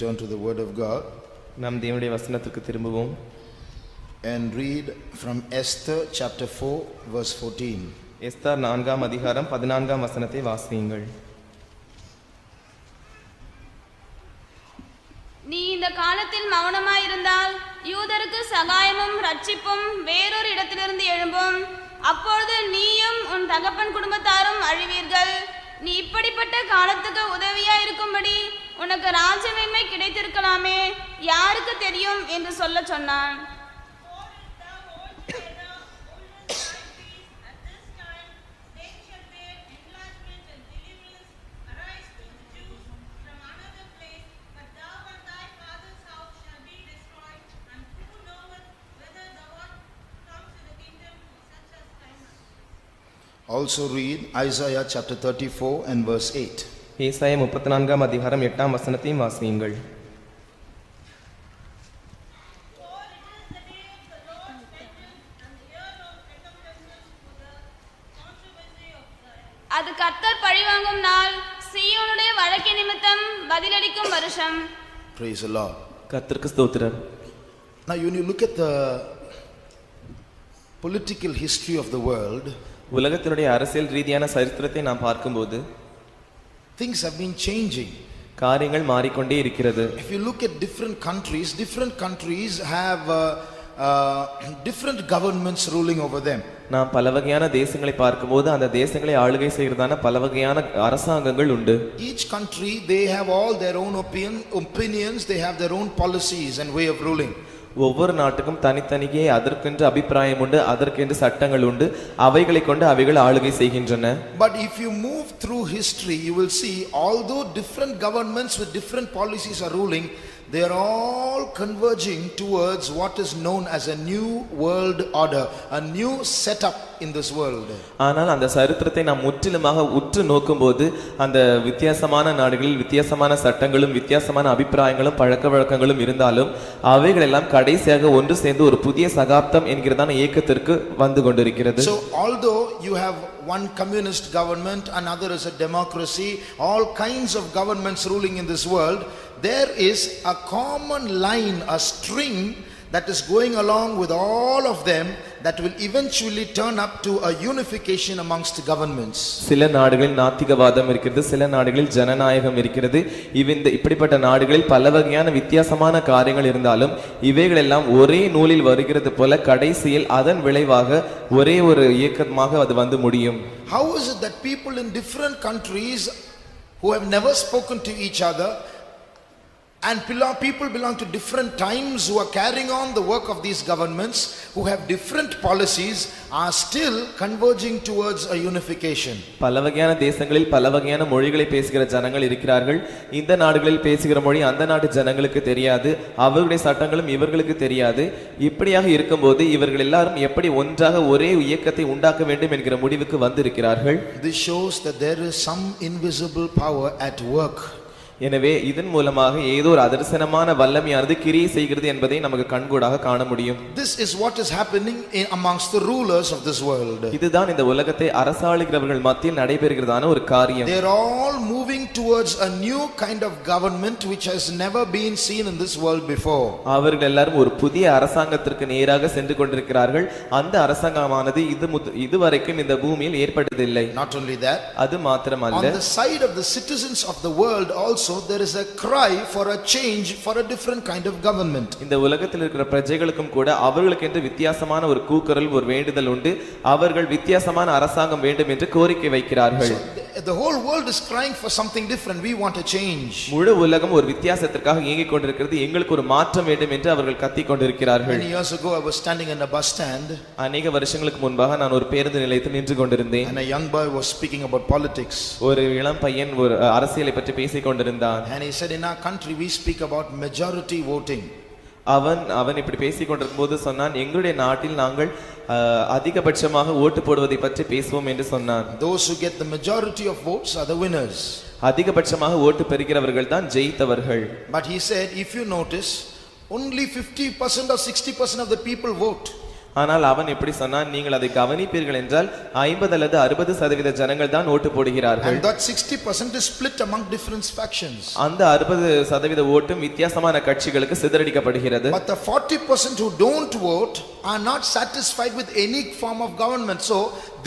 turn to the word of God நாம் தேவனுடைய வசனத்துக்கு திரும்புவோம் and read from Esther chapter 4 verse 14. Esther 4ஆம் அதிகாரம் 14ஆம் வசனத்தை வாசியுங்கள். நீ இந்த காலத்தில் மௌனமாயிருந்தால் யூதருக்கு சகாயமும் ரட்சிப்பும் வேறொரு இடத்திலிருந்து எழும்பும். அப்பொழுது நீயும் உன் தகப்பன் குடும்பத்தாரும் அழிவீர்கள். நீ இப்படிப்பட்ட காலத்துக்கு உதவியா இருக்கும்படி உனக்கு ராஜ்யமேன்மை கிடைத்திருக்கலாமே, யாருக்கு தெரியும் என்று சொல்ல சொன்னான். Also read Isaiah chapter 34 and verse 8. ஏசாயா 34ஆம் அதிகாரம் 8ஆம் வசனத்தையும் வாசியுங்கள். அது கர்த்தர் பழிவாங்கும் நாள், சீயோனுடைய வழக்கு நிமித்தம் பதிலளிக்கும் வருஷம். Praise the Lord. கர்த்தருக்கு ஸ்தோத்திரம். Now when you look at the political history of the world, உலகத்தினுடைய அரசியல் ரீதியான சரித்திரத்தை நாம் பார்க்கும்போது things have been changing. காரியங்கள் மாறிக்கொண்டே இருக்கிறது. If you look at different countries have different governments ruling over them. நாம் பல வகையான தேசங்களை பார்க்கும்போது அந்த தேசங்களை ஆளுகை செய்கிறதான பல வகையான அரசாங்கங்கள் உண்டு. Each country they have all their own opinions, they have their own policies and way of ruling. ஒவ்வொரு நாட்டுக்கும் தனித்தனியே அதற்கென்று அபிப்பிராயம் உண்டு, அதற்கென்று சட்டங்கள் உண்டு, அவைகளை கொண்டு அவைகள் ஆளுகை செய்கின்றன. But if you move through history, you will see although different governments with different policies are ruling, they are all converging towards what is known as a new world order, a new setup in this world. ஆனால் அந்த சரித்திரத்தை நாம் முற்றிலுமாக உற்று நோக்கும்போது அந்த வித்தியாசமான நாடுகளில் வித்தியாசமான சட்டங்களும் வித்தியாசமான அபிப்பிராயங்களும் பழக்கவழக்கங்களும் இருந்தாலும் அவைகள் எல்லாம் கடைசியாக ஒன்று சேர்ந்து ஒரு புதிய சகாப்தம் என்கிறதான இயக்கத்திற்கு வந்து கொண்டிருக்கிறது. So although you have one communist government, another is a democracy, all kinds of governments ruling in this world, there is a common line, a string that is going along with all of them that will eventually turn up to a unification amongst governments. சில நாடுகளில் நாத்திகவாதம் இருக்கிறது, சில நாடுகளில் ஜனநாயகம் இருக்கிறது. இப்படிப்பட்ட நாடுகளில் பல வகையான வித்தியாசமான காரியங்கள் இருந்தாலும் இவைகள் எல்லாம் ஒரே நூலில் வருகிறது போல கடைசியில் அதன் விளைவாக ஒரே ஒரு இயக்கமாக அது வந்து முடியும். How is it that people in different countries who have never spoken to each other and people belong to different times who are carrying on the work of these governments who have different policies are still converging towards a unification? பல வகையான தேசங்களில் பல வகையான மொழிகளை பேசுகிற ஜனங்கள் இருக்கிறார்கள். இந்த நாடுகளில் பேசுகிற மொழி அந்த நாட்டு ஜனங்களுக்கு தெரியாது, அவர்களுடைய சட்டங்களும் இவர்களுக்கு தெரியாது. இப்படியாக இருக்கும்போது இவர்கள் எல்லாரும் எப்படி ஒன்றாக ஒரே இயக்கத்தை உண்டாக்க வேண்டும் என்கிற முடிவுக்கு வந்திருக்கிறார்கள். This shows that there is some invisible power at work. எனவே இதன் மூலமாக ஏதோ ஒரு அதர்சனமான வல்லமையானது கிரியை செய்கிறது என்பதை நமக்கு கண்கூடாக காண முடியும். This is what is happening amongst the rulers of this world. இதுதான் இந்த உலகத்தை அரசாளுகிறவர்கள் மத்தியில் நடைபெறுகிறதான ஒரு காரியம். They are all moving towards a new kind of government which has never been seen in this world before. அவர்கள் எல்லாரும் ஒரு புதிய அரசாங்கத்திற்கு நேராக சென்று கொண்டிருக்கிறார்கள். அந்த அரசாங்கமானது இதுவரைக்கும் இந்த பூமியில் ஏற்பட்டதில்லை. Not only that, அது மாத்திரமல்ல, on the side of the citizens of the world also there is a cry for a change, for a different kind of government. இந்த உலகத்தில் இருக்கிற பிரஜைகளுக்கும் கூட அவர்களுக்கென்று வித்தியாசமான ஒரு கூக்குரல், ஒரு வேண்டுதல் உண்டு. அவர்கள் வித்தியாசமான அரசாங்கம் வேண்டும் என்று கோரிக்கை வைக்கிறார்கள். The whole world is crying for something different. We want a change. முழு உலகம் ஒரு வித்தியாசத்திற்காக ஏங்கிக் கொண்டிருக்கிறது. எங்களுக்கு ஒரு மாற்றம் வேண்டும் என்று அவர்கள் கத்திக் கொண்டிருக்கிறார்கள். Many years ago I was standing in a bus stand. அநேக வருஷங்களுக்கு முன்பாக நான் ஒரு பேருந்து நிலையத்தில் நின்று கொண்டிருந்தேன். And a young boy was speaking about politics. ஒரு இளம் பையன் ஒரு அரசியலை பற்றி பேசிக் கொண்டிருந்தான். And he said, in our country we speak about majority voting. அவன் இப்படி பேசிக் கொண்டிருக்கும் போது சொன்னான், எங்களுடைய நாட்டில் நாங்கள் அதிகபட்சமாக ஓட்டு போடுவதை பற்றி பேசுவோம் என்று சொன்னான். Those who get the majority of votes are the winners. அதிகபட்சமாக ஓட்டு பெறுகிறவர்கள் தான் ஜெயித்தவர்கள். But he said, if you notice, only 50% or 60% of the people vote. ஆனால் அவன் எப்படி சொன்னான், நீங்கள் அதை கவனிப்பீர்கள் என்றால் 50 அல்லது 60% ஜனங்கள் தான் ஓட்டு போடுகிறார்கள். And that 60% is split among different factions. அந்த 60% ஓட்டும் வித்தியாசமான கட்சிகளுக்கு சிதறடிக்கப்படுகிறது. But the 40% who don't vote are not satisfied with any form of government, so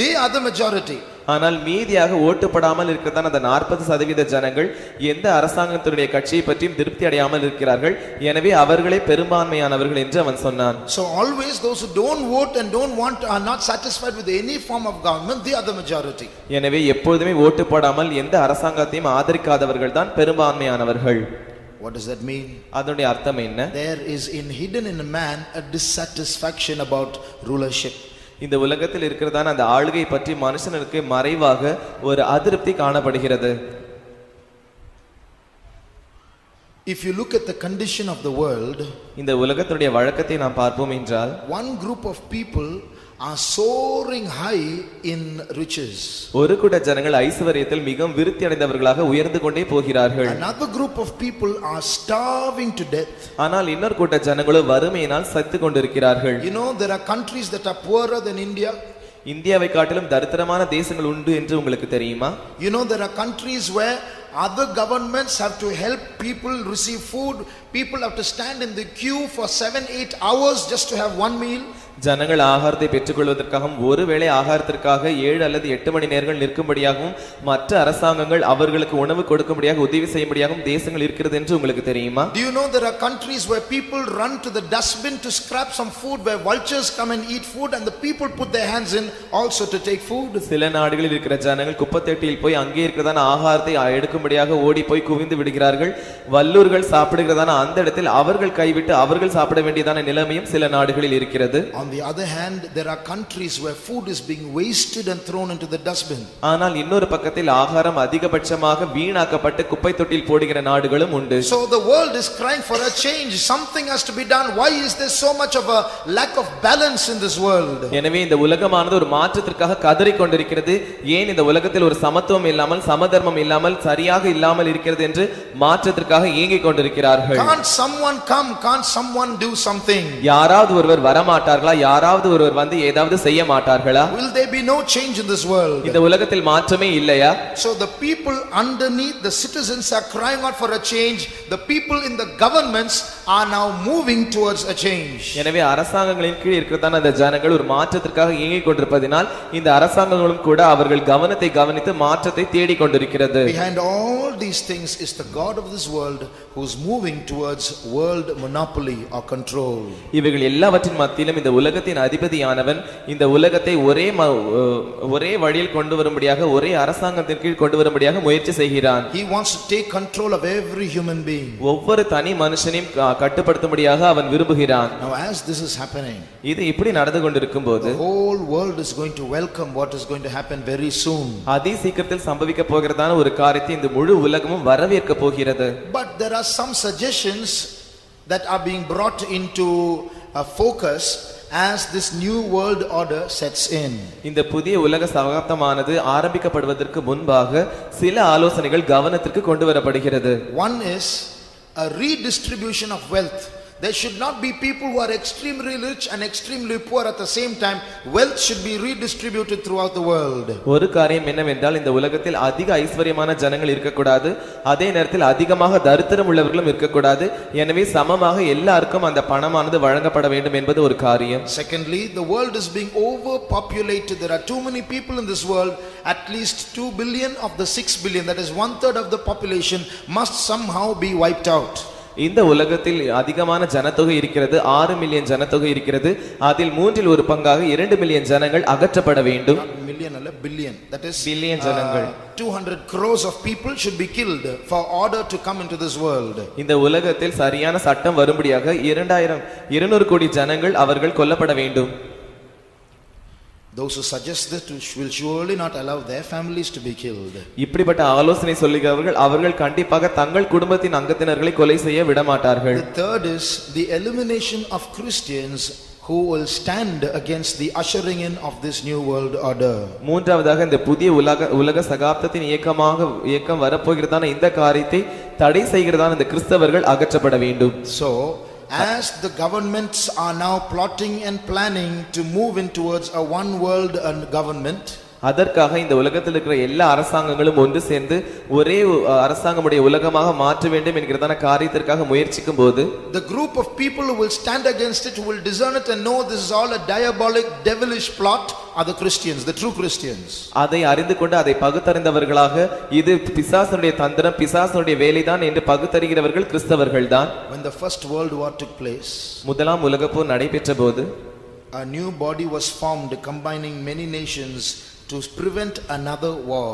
they are the majority. ஆனால் மீதியாக ஓட்டுப்படாமல் இருக்கிறதான் அந்த 40% ஜனங்கள் எந்த அரசாங்கத்தினுடைய கட்சியை பற்றியும் திருப்தி அடையாமல் இருக்கிறார்கள். எனவே அவர்களே பெரும்பான்மையானவர்கள் என்று அவன் சொன்னான். So always those who don't vote and don't want are not satisfied with any form of government, they are the majority. எனவே எப்பொழுதுமே ஓட்டு போடாமல் எந்த அரசாங்கத்தையும் ஆதரிக்காதவர்கள் தான் பெரும்பான்மையானவர்கள். What does that mean? அதனுடைய அர்த்தம் என்ன? There is hidden in a man a dissatisfaction about rulership. இந்த உலகத்தில் இருக்கிறதான அந்த ஆளுகை பற்றி மனுஷனுக்கு மறைவாக ஒரு அதிருப்தி காணப்படுகிறது. If you look at the condition of the world, இந்த உலகத்தினுடைய வழக்கத்தை நாம் பார்ப்போம் என்றால், one group of people are soaring high in riches. ஒரு கூட்ட ஜனங்கள் ஐஸ்வரியத்தில் மிகவும் விருத்தி அடைந்தவர்களாக உயர்ந்து கொண்டே போகிறார்கள். Another group of people are starving to death. ஆனால் இன்னொரு கூட்ட ஜனங்களோ வறுமையினால் செத்துக் கொண்டிருக்கிறார்கள். You know, there are countries that are poorer than India. இந்தியாவை காட்டிலும் தரித்திரமான தேசங்கள் உண்டு என்று உங்களுக்கு தெரியுமா? You know, there are countries where other governments have to help people receive food. People have to stand in the queue for 7-8 hours just to have one meal. ஜனங்கள் ஆகாரத்தை பெற்றுக்கொள்வதற்காகவும் ஒருவேளை ஆகாரத்திற்காக 7 அல்லது 8 மணி நேரங்கள் நிற்கும்படியாகவும் மற்ற அரசாங்கங்கள் அவர்களுக்கு உணவு கொடுக்கும்படியாக உதவி செய்யும்படியாகவும் தேசங்கள் இருக்கிறது என்று உங்களுக்கு தெரியுமா? Do you know there are countries where people run to the dustbin to scrap some food, where vultures come and eat food and the people put their hands in also to take food? சில நாடுகளில் இருக்கிற ஜனங்கள் குப்பைத்தொட்டியில் போய் அங்கே இருக்கிறதான ஆகாரத்தை எடுக்கும்படியாக ஓடி போய் குவிந்து விடுகிறார்கள். வல்லூர்கள் சாப்பிடுகிறதான அந்த இடத்தில் அவர்கள் கைவிட்டு அவர்கள் சாப்பிட வேண்டியதான நிலைமையும் சில நாடுகளில் இருக்கிறது. On the other hand, there are countries where food is being wasted and thrown into the dustbin. ஆனால் இன்னொரு பக்கத்தில் ஆகாரம் அதிகபட்சமாக வீணாக்கப்பட்டு குப்பை தொட்டியில் போடுகிற நாடுகளும் உண்டு. So the world is crying for a change. Something has to be done. Why is there so much of a lack of balance in this world? எனவே இந்த உலகமானது ஒரு மாற்றத்திற்காக கதறிக் கொண்டிருக்கிறது. ஏன் இந்த உலகத்தில் ஒரு சமத்துவம் இல்லாமல் சமதர்மம் இல்லாமல் சரியாக இல்லாமல் இருக்கிறது என்று மாற்றத்திற்காக ஏங்கிக் கொண்டிருக்கிறார்கள். Can't someone come? Can't someone do something? யாராவது ஒருவர் வரமாட்டார்களா? யாராவது ஒருவர் வந்து ஏதாவது செய்ய மாட்டார்களா? Will there be no change in this world? இந்த உலகத்தில் மாற்றமே இல்லையா? So the people underneath, the citizens are crying out for a change. The people in the governments are now moving towards a change. எனவே அரசாங்கங்களின் கீழ் இருக்கிறதான அந்த ஜனங்கள் ஒரு மாற்றத்திற்காக ஏங்கிக் கொண்டிருப்பதினால் இந்த அரசாங்கங்களும் கூட அவர்கள் கவனத்தை கவனித்து மாற்றத்தை தேடிக் கொண்டிருக்கிறது. Behind all these things is the God of this world who's moving towards world monopoly or control. இவைகள் எல்லாவற்றின் மத்தியிலும் இந்த உலகத்தின் அதிபதியானவன் இந்த உலகத்தை ஒரே வழியில் கொண்டு வரும்படியாக ஒரே அரசாங்கத்தின் கீழ் கொண்டு வரும்படியாக முயற்சி செய்கிறான். He wants to take control of every human being. ஒவ்வொரு தனி மனுஷனையும் கட்டுப்படுத்தும்படியாக அவன் விரும்புகிறான். Now as this is happening, இது இப்படி நடந்து கொண்டிருக்கும்போது the whole world is going to welcome what is going to happen very soon. அதி சீக்கிரத்தில் சம்பவிக்க போகிறதான ஒரு காரியத்தை இந்த முழு உலகமும் வரவேற்க போகிறது. But there are some suggestions that are being brought into focus as this new world order sets in. இந்த புதிய உலக சகாப்தமானது ஆரம்பிக்கப்படுவதற்கு முன்பாக சில ஆலோசனைகள் கவனத்திற்கு கொண்டு வரப்படுகிறது. One is a redistribution of wealth. There should not be people who are extremely rich and extremely poor at the same time. Wealth should be redistributed throughout the world. ஒரு காரியம் என்னவென்றால் இந்த உலகத்தில் அதிக ஐஸ்வரியமான ஜனங்கள் இருக்கக்கூடாது, அதே நேரத்தில் அதிகமாக தரித்திரம் உள்ளவர்களும் இருக்கக்கூடாது. எனவே சமமாக எல்லாருக்கும் அந்த பணமானது வழங்கப்பட வேண்டும் என்பது ஒரு காரியம். Secondly, the world is being overpopulated. There are too many people in this world. At least 2 billion of the 6 billion, that is 1/3 of the population, must somehow be wiped out. இந்த உலகத்தில் அதிகமான ஜனத்தொகை இருக்கிறது, 6 மில்லியன் ஜனத்தொகை இருக்கிறது. அதில் 1/3 பங்காக 2 million ஜனங்கள் அகற்றப்பட வேண்டும். Million அல்ல, billion. That is பில்லியன் ஜனங்கள். 200 crores of people should be killed for order to come into this world. இந்த உலகத்தில் சரியான சட்டம் வரும்படியாக 200 கோடி ஜனங்கள் அவர்கள் கொல்லப்பட வேண்டும். Those who suggest that will surely not allow their families to be killed. இப்படிப்பட்ட ஆலோசனை சொல்லுகிறவர்கள் அவர்கள் கண்டிப்பாக தங்கள் குடும்பத்தின் அங்கத்தினர்களை கொலை செய்ய விட மாட்டார்கள். The third is the elimination of Christians who will stand against the ushering in of this new world order. மூன்றாவதாக இந்த புதிய உலக சகாப்தத்தின் இயக்கம் வரப்போகிறதான இந்த காரியத்தை தடை செய்கிறதான இந்த கிறிஸ்தவர்கள் அகற்றப்பட வேண்டும். So As the governments are now plotting and planning to move in towards a one world government, அதற்காக இந்த உலகத்தில் இருக்கிற எல்லா அரசாங்கங்களும் ஒன்று சேர்ந்து ஒரே அரசாங்கமுடைய உலகமாக மாற்ற வேண்டும் என்கிறதான காரியத்திற்காக முயற்சிக்கும் போது the group of people who will stand against it, who will discern it and know this is all a diabolic devilish plot, are the Christians, the true Christians. அதை அறிந்து கொண்டு அதை பகுத்தறிந்தவர்களாக இது பிசாசனுடைய தந்திரம், பிசாசனுடைய வேலைதான் என்று பகுத்தறிகிறவர்கள் கிறிஸ்தவர்கள் தான். When the first world war took place, முதலாம் உலகப் போர் நடைபெற்ற போது a new body was formed combining many nations to prevent another war.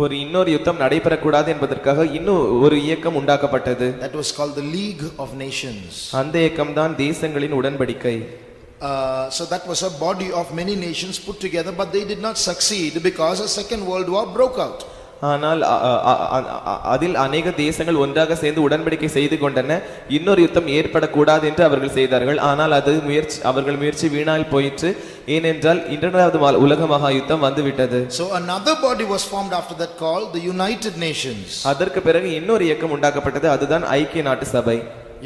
ஒரு இன்னொரு யுத்தம் நடைபெறக்கூடாது என்பதற்காக இன்னும் ஒரு இயக்கம் உண்டாக்கப்பட்டது. That was called the League of Nations. அந்த இயக்கம் தான் தேசங்களின் உடன்படிக்கை. So that was a body of many nations put together, but they did not succeed because a second world war broke out. ஆனால் அதில் அநேக தேசங்கள் ஒன்றாக சேர்ந்து உடன்படிக்கை செய்து கொண்டன. இன்னொரு யுத்தம் ஏற்படக்கூடாது என்று அவர்கள் செய்தார்கள். ஆனால் அது அவர்கள் முயற்சி வீணால் போயிற்று. ஏனென்றால் இரண்டாவது உலக மகா யுத்தம் வந்துவிட்டது. So another body was formed after that called the United Nations. அதற்கு பிறகு இன்னொரு இயக்கம் உண்டாக்கப்பட்டது. அதுதான் ஐக்கிய நாட்டு சபை.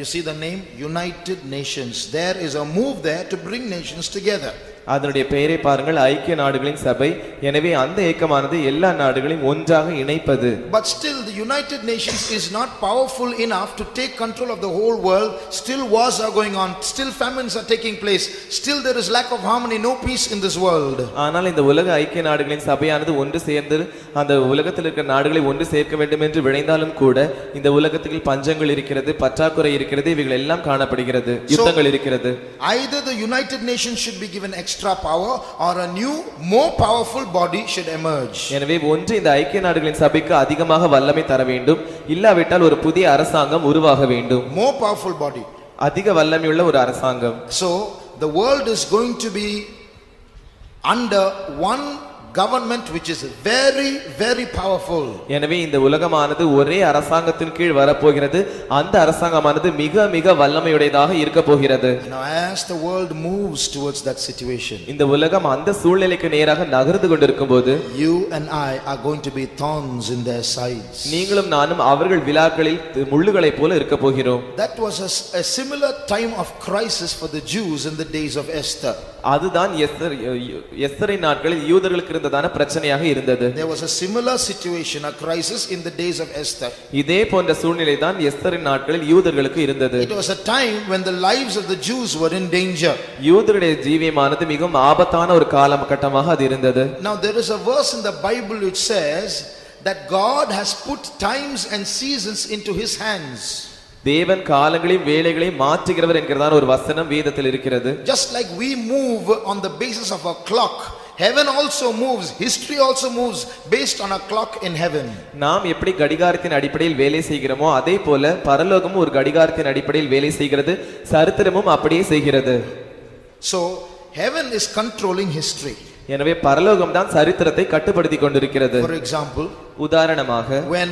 You see the name United Nations. There is a move there to bring nations together. அதனுடைய பெயரை பாருங்கள், ஐக்கிய நாடுகளின் சபை. எனவே அந்த இயக்கமானது எல்லா நாடுகளையும் ஒன்றாக இணைப்பது. But still the United Nations is not powerful enough to take control of the whole world. Still wars are going on, still famines are taking place, still there is lack of harmony, no peace in this world. ஆனால் இந்த உலக ஐக்கிய நாடுகளின் சபையானது ஒன்று சேர்ந்து அந்த உலகத்தில் இருக்கிற நாடுகளை ஒன்று சேர்க்க வேண்டும் என்று விளைந்தாலும் கூட இந்த உலகத்தில் பஞ்சங்கள் இருக்கிறது, பற்றாக்குறை இருக்கிறது, இவைகள் எல்லாம் காணப்படுகிறது, யுத்தங்கள் இருக்கிறது. Either the United Nations should be given extra power or a new more powerful body should emerge. எனவே ஒன்று இந்த ஐக்கிய நாடுகளின் சபைக்கு அதிகமாக வல்லமை தர வேண்டும், இல்லாவிட்டால் ஒரு புதிய அரசாங்கம் உருவாக வேண்டும். More powerful body. அதிக வல்லமையுள்ள ஒரு அரசாங்கம். So the world is going to be under one government which is very very powerful. எனவே இந்த உலகமானது ஒரே அரசாங்கத்தின் கீழ் வரப்போகிறது. அந்த அரசாங்கமானது மிக மிக வல்லமையுடையதாக இருக்க போகிறது. Now as the world moves towards that situation, இந்த உலகம் அந்த சூழ்நிலைக்கு நேராக நகர்ந்து கொண்டிருக்கும்போது you and I are going to be thorns in their sides. நீங்களும் நானும் அவர்கள் விலாக்களில் முள்ளுகளைப் போல இருக்க போகிறோம். That was a similar time of crisis for the Jews in the days of Esther. அதுதான் எஸ்தரின் நாட்களில் யூதர்களுக்கு இருந்ததான பிரச்சனையாக இருந்தது. There was a similar situation, a crisis in the days of Esther. இதே போன்ற சூழ்நிலை தான் எஸ்தரின் நாட்களில் யூதர்களுக்கு இருந்தது. It was a time when the lives of the Jews were in danger. யூதருடைய ஜீவியமானது மிகவும் ஆபத்தான ஒரு காலகட்டமாக அது இருந்தது. Now there is a verse in the Bible which says that God has put times and seasons into his hands. தேவன் காலங்களையும் வேளைகளையும் மாற்றுகிறவர் என்கிறதான ஒரு வசனம் வேதத்தில் இருக்கிறது. Just like we move on the basis of a clock, heaven also moves, history also moves based on a clock in heaven. நாம் எப்படி கடிகாரத்தின் அடிப்படையில் வேலை செய்கிறோமோ அதே போல பரலோகமும் ஒரு கடிகாரத்தின் அடிப்படையில் வேலை செய்கிறது, சரித்திரமும் அப்படியே செய்கிறது. So heaven is controlling history. எனவே பரலோகம் தான் சரித்திரத்தை கட்டுப்படுத்தி கொண்டிருக்கிறது. For example, உதாரணமாக when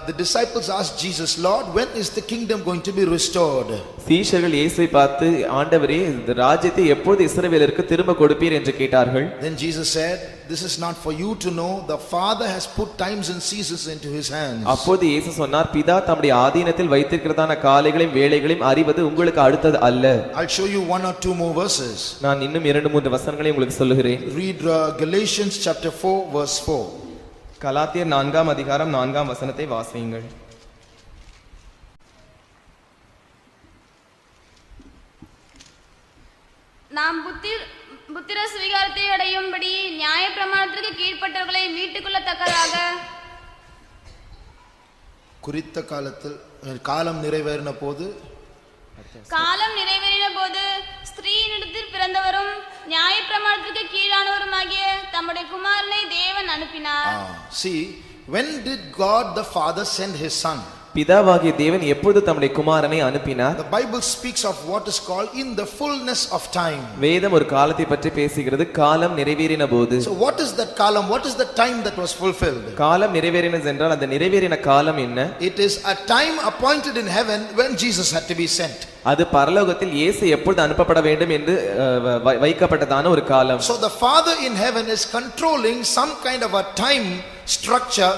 the disciples asked Jesus, Lord, when is the kingdom going to be restored? சீஷர்கள் இயேசுவை பார்த்து, ஆண்டவரே இந்த ராஜ்யத்தை எப்பொழுது இஸ்ரவேலருக்கு திரும்ப கொடுப்பீர் என்று கேட்டார்கள். Then Jesus said, this is not for you to know, the Father has put times and seasons into his hands. அப்போது இயேசு சொன்னார், பிதா தம்முடைய ஆதீனத்தில் வைத்திருக்கிறதான காலைகளையும் வேளைகளையும் அறிவது உங்களுக்கு அடுத்தது அல்ல. I'll show you one or two more verses. நான் இன்னும் 2-3 வசனங்களை உங்களுக்கு சொல்லுகிறேன். Read Galatians chapter 4 verse 4. கலாத்தியர் 4ஆம் அதிகாரம் 4ஆம் வசனத்தை வாசியுங்கள். நாம் புத்திர சுவீகாரத்தை அடையும்படி நியாய பிரமாணத்திற்கு கீழ்ப்பட்டவர்களை மீட்டுக் கொள்ளத்தக்கதாக குறித்த காலத்தில் காலம் நிறைவேறின போது ஸ்திரீனிடத்தில் பிறந்தவரும் நியாய பிரமாணத்திற்கு கீழானவருமாகிய தம்முடைய குமாரனை தேவன் அனுப்பினார். See, when did God the Father send his son? பிதாவாகிய தேவன் எப்பொழுது தம்முடைய குமாரனை அனுப்பினார்? The Bible speaks of what is called in the fullness of time. வேதம் ஒரு காலத்தை பற்றி பேசுகிறது, காலம் நிறைவேறின போது. So what is that kalam? What is the time that was fulfilled? காலம் நிறைவேறினது என்றால் அந்த நிறைவேறின காலம் என்ன? It is a time appointed in heaven when Jesus had to be sent. அது பரலோகத்தில் இயேசு எப்பொழுது அனுப்பப்பட வேண்டும் என்று வைக்கப்பட்டதான ஒரு காலம். So the Father in heaven is controlling some kind of a time structure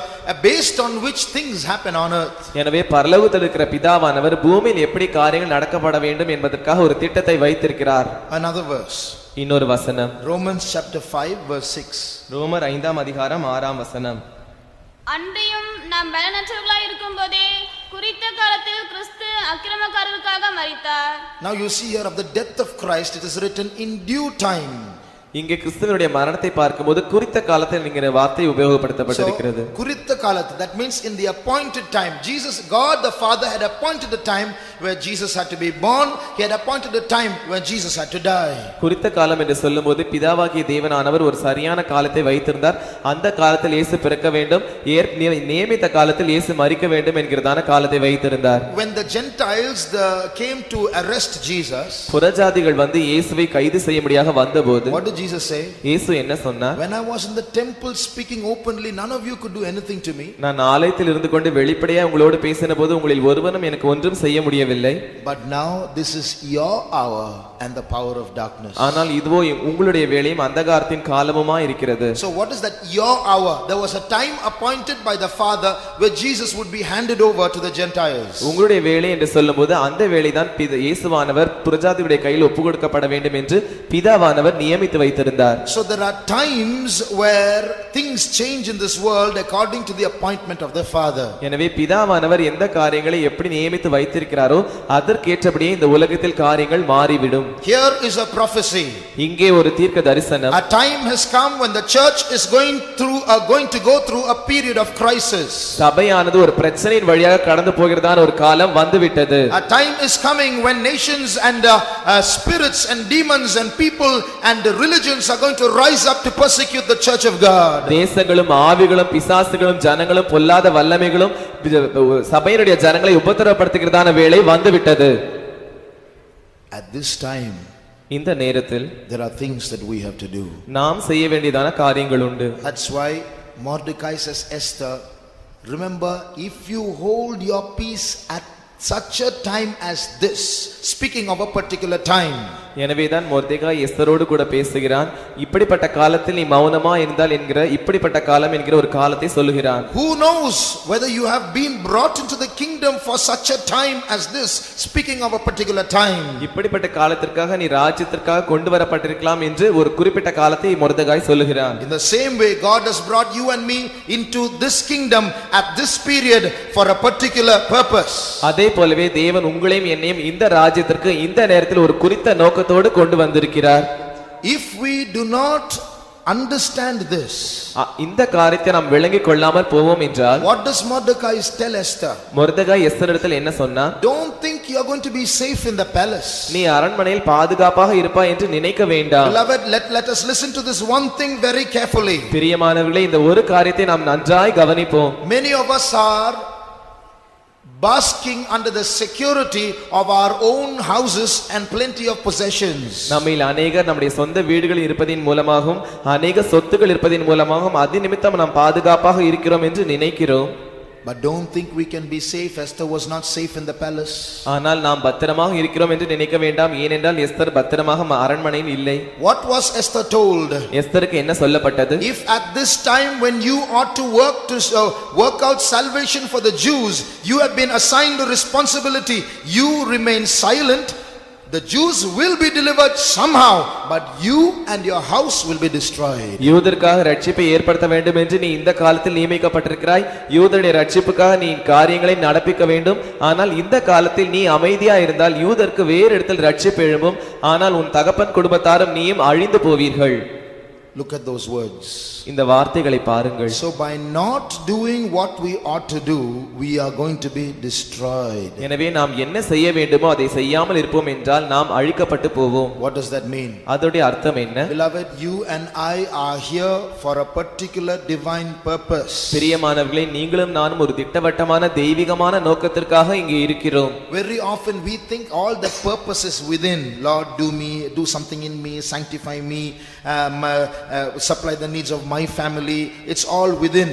based on which things happen on earth. எனவே பரலோகத்தில் இருக்கிற பிதாவானவர் பூமியில் எப்படி காரியங்கள் நடக்கப்பட வேண்டும் என்பதற்காக ஒரு திட்டத்தை வைத்திருக்கிறார். Another verse. இன்னொரு வசனம் Romans chapter 5 verse 6. ரோமர் 5ஆம் அதிகாரம் 6ஆம் வசனம். அன்றியும் நாம் பலனற்றவர்களாய் இருக்கும்போதே குறித்த காலத்தில் கிறிஸ்து அக்கிரமக்காரருக்காக மரித்தார். Now you see here of the death of Christ, it is written in due time. இங்கே கிறிஸ்துவினுடைய மரணத்தை பார்க்கும்போது குறித்த காலத்தில் என்கிற வார்த்தை உபயோகப்படுத்தப்பட்டிருக்கிறது. குறித்த காலத்து, that means in the appointed time. Jesus, God the Father had appointed a time where Jesus had to be born. He had appointed a time when Jesus had to die. குறித்த காலம் என்று சொல்லும்போது பிதாவாகிய தேவனானவர் ஒரு சரியான காலத்தை வைத்திருந்தார். அந்த காலத்தில் இயேசு பிறக்க வேண்டும், நியமித்த காலத்தில் இயேசு மரிக்க வேண்டும் என்கிறதான காலத்தை வைத்திருந்தார். When the Gentiles came to arrest Jesus, புறஜாதிகள் வந்து இயேசுவை கைது செய்யும்படியாக வந்தபோது what did Jesus say? இயேசு என்ன சொன்னார்? When I was in the temple speaking openly, none of you could do anything to me. நான் ஆலயத்தில் இருந்து கொண்டு வெளிப்படையாக உங்களோடு பேசினபோது உங்களில் ஒருவனும் எனக்கு ஒன்றும் செய்ய முடியவில்லை. But now this is your hour and the power of darkness. ஆனால் இதுவோ உங்களுடைய வேளையும் அந்தகாரத்தின் காலமுமா இருக்கிறது. So what is that your hour? There was a time appointed by the Father where Jesus would be handed over to the Gentiles. உங்களுடைய வேளை என்று சொல்லும்போது அந்த வேளைதான் இயேசுவானவர் புறஜாதிகளுடைய கையில் ஒப்புக்கொடுக்கப்பட வேண்டும் என்று பிதாவானவர் நியமித்து வைத்திருந்தார். So there are times where things change in this world according to the appointment of the Father. எனவே பிதாவானவர் எந்த காரியங்களை எப்படி நியமித்து வைத்திருக்கிறாரோ அதற்கேற்றபடியே இந்த உலகத்தில் காரியங்கள் மாறிவிடும். Here is a prophecy. இங்கே ஒரு தீர்க்க தரிசனம். A time has come when the church is going to go through a period of crisis. சபையானது ஒரு பிரச்சனையின் வழியாக கடந்து போகிறதான ஒரு காலம் வந்துவிட்டது. A time is coming when nations and spirits and demons and people and religions are going to rise up to persecute the church of God. தேசங்களும் ஆவிகளும் பிசாசுகளும் ஜனங்களும் பொல்லாத வல்லமைகளும் சபையினுடைய ஜனங்களை உபத்திரவப்படுத்துகிறதான வேளை வந்துவிட்டது. At this time, இந்த நேரத்தில் there are things that we have to do. நாம் செய்ய வேண்டியதான காரியங்கள் உண்டு. That's why Mordecai says, Esther, remember, if you hold your peace at such a time as this, speaking of a particular time. எனவேதான் மொர்தெகாய் எஸ்தரோடு கூட பேசுகிறான். இப்படிப்பட்ட காலத்தில் நீ மௌனமா இருந்தால் என்கிற இப்படிப்பட்ட காலம் என்கிற ஒரு காலத்தை சொல்லுகிறான். Who knows whether you have been brought into the kingdom for such a time as this, speaking of a particular time. இப்படிப்பட்ட காலத்திற்காக நீ ராஜ்யத்திற்காக கொண்டு வரப்பட்டிருக்கலாம் என்று ஒரு குறிப்பிட்ட காலத்தை மொர்தெகாய் சொல்லுகிறான். In the same way, God has brought you and me into this kingdom at this period for a particular purpose. அதே போலவே தேவன் உங்களையும் என்னையும் இந்த ராஜ்யத்திற்கு இந்த நேரத்தில் ஒரு குறித்த நோக்கத்தோடு கொண்டு வந்திருக்கிறார். If we do not understand this, இந்த காரியத்தை நாம் விளங்கிக் கொள்ளாமல் போவோம் என்றால், what does Mordecai tell Esther? மொர்தெகாய் எஸ்தரிடத்தில் என்ன சொன்னார்? Don't think you are going to be safe in the palace. நீ அரண்மனையில் பாதுகாப்பாக இருப்பாய் என்று நினைக்க வேண்டாம். Beloved, let us listen to this one thing very carefully. பிரியமானவர்களே, இந்த ஒரு காரியத்தை நாம் நன்றாய் கவனிப்போம். Many of us are basking under the security of our own houses and plenty of possessions. நம்மில் அநேகர் நம்முடைய சொந்த வீடுகள் இருப்பதின் மூலமாகவும் அநேக சொத்துக்கள் இருப்பதின் மூலமாகவும் அதிநிமித்தம் நாம் பாதுகாப்பாக இருக்கிறோம் என்று நினைக்கிறோம். But don't think we can be safe. Esther was not safe in the palace. ஆனால் நாம் பத்திரமாக இருக்கிறோம் என்று நினைக்க வேண்டாம். ஏனென்றால் எஸ்தர் பத்திரமாக அரண்மனையில் இல்லை. What was Esther told? எஸ்தருக்கு என்ன சொல்லப்பட்டது? If at this time when you ought to work out salvation for the Jews, you have been assigned a responsibility, you remain silent, the Jews will be delivered somehow, but you and your house will be destroyed. யூதருக்காக ரட்சிப்பை ஏற்படுத்த வேண்டும் என்று நீ இந்த காலத்தில் நியமிக்கப்பட்டிருக்கிறாய். யூதருடைய ரட்சிப்புக்காக நீ காரியங்களை நடப்பிக்க வேண்டும். ஆனால் இந்த காலத்தில் நீ அமைதியா இருந்தால் யூதருக்கு வேறு இடத்தில் ரட்சிப்பு எழும்பும். ஆனால் உன் தகப்பன் குடும்பத்தாரும் நீயும் அழிந்து போவீர்கள். Look at those words. இந்த வார்த்தைகளை பாருங்கள். So by not doing what we ought to do, we are going to be destroyed. எனவே நாம் என்ன செய்ய வேண்டுமோ அதை செய்யாமல் இருப்போம் என்றால் நாம் அழிக்கப்பட்டு போவோம். What does that mean? அதோட அர்த்தம் என்ன? Beloved, you and I are here for a particular divine purpose. பிரியமானவர்களே, நீங்களும் நானும் ஒரு திட்டவட்டமான தெய்வீகமான நோக்கத்திற்காக இங்கே இருக்கிறோம். Very often we think all the purposes within, Lord, do something in me, sanctify me, supply the needs of my family, it's all within.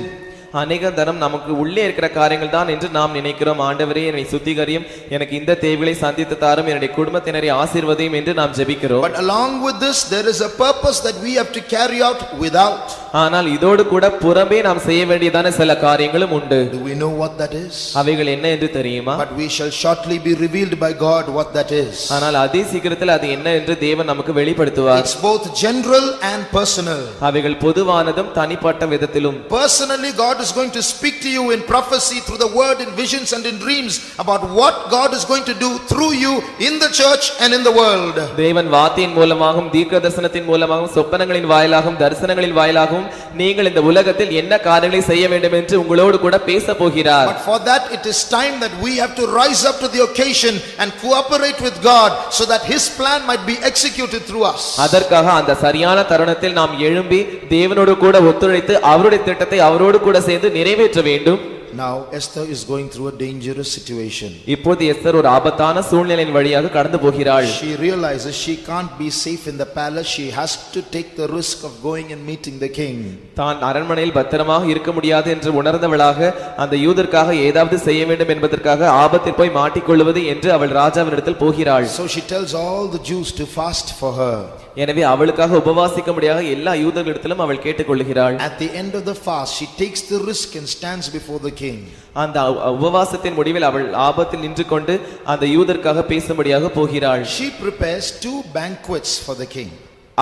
அநேக தரம் நமக்கு உள்ளே இருக்கிற காரியங்கள் தான் என்று நாம் நினைக்கிறோம். ஆண்டவரே என்னை சுத்திகரியும், எனக்கு இந்த தேவைகளை சந்தித்து தாரும், என்னுடைய குடும்பத்தினரை ஆசீர்வதியும் என்று நாம் ஜெபிக்கிறோம். But along with this there is a purpose that we have to carry out without. ஆனால் இதோடு கூட புறமே நாம் செய்ய வேண்டியதான சில காரியங்களும் உண்டு. Do we know what that is? அவைகள் என்ன என்று தெரியுமா? But we shall shortly be revealed by God what that is. ஆனால் அதே சீக்கிரத்தில் அது என்ன என்று தேவன் நமக்கு வெளிப்படுத்துவார். It's both general and personal. அவைகள் பொதுவானதும் தனிப்பட்ட விதத்திலும். Personally God is going to speak to you in prophecy through the word, in visions and in dreams about what God is going to do through you in the church and in the world. தேவன் வார்த்தையின் மூலமாகவும் தீர்க்கதரிசனத்தின் மூலமாகவும் சொப்பனங்களின் வாயிலாகவும் தரிசனங்களின் வாயிலாகவும் நீங்கள் இந்த உலகத்தில் என்ன காரியங்களை செய்ய வேண்டும் என்று உங்களோடு கூட பேச போகிறார். But for that it is time that we have to rise up to the occasion and cooperate with God so that his plan might be executed through us. அதற்காக அந்த சரியான தருணத்தில் நாம் எழும்பி தேவனோடு கூட ஒத்துழைத்து அவருடைய திட்டத்தை அவரோடு கூட சேர்ந்து நிறைவேற்ற வேண்டும். Now Esther is going through a dangerous situation. இப்போது எஸ்தர் ஒரு ஆபத்தான சூழ்நிலையின் வழியாக கடந்து போகிறாள். She realizes she can't be safe in the palace. She has to take the risk of going and meeting the king. தான் அரண்மனையில் பத்திரமாக இருக்க முடியாது என்று உணர்ந்தவளாக அந்த யூதருக்காக ஏதாவது செய்ய வேண்டும் என்பதற்காக ஆபத்தில் போய் மாட்டிக்கொள்வது என்று அவள் ராஜாவினிடத்தில் போகிறாள். So she tells all the Jews to fast for her. எனவே அவளுக்காக உபவாசிக்க முடியாத எல்லா யூதர்களிடத்திலும் அவள் கேட்டுக்கொள்கிறாள். At the end of the fast she takes the risk and stands before the king. அந்த உபவாசத்தின் முடிவில் அவள் ஆபத்தில் நின்று கொண்டு அந்த யூதருக்காக பேசும்படியாக போகிறாள். She prepares 2 banquets for the king.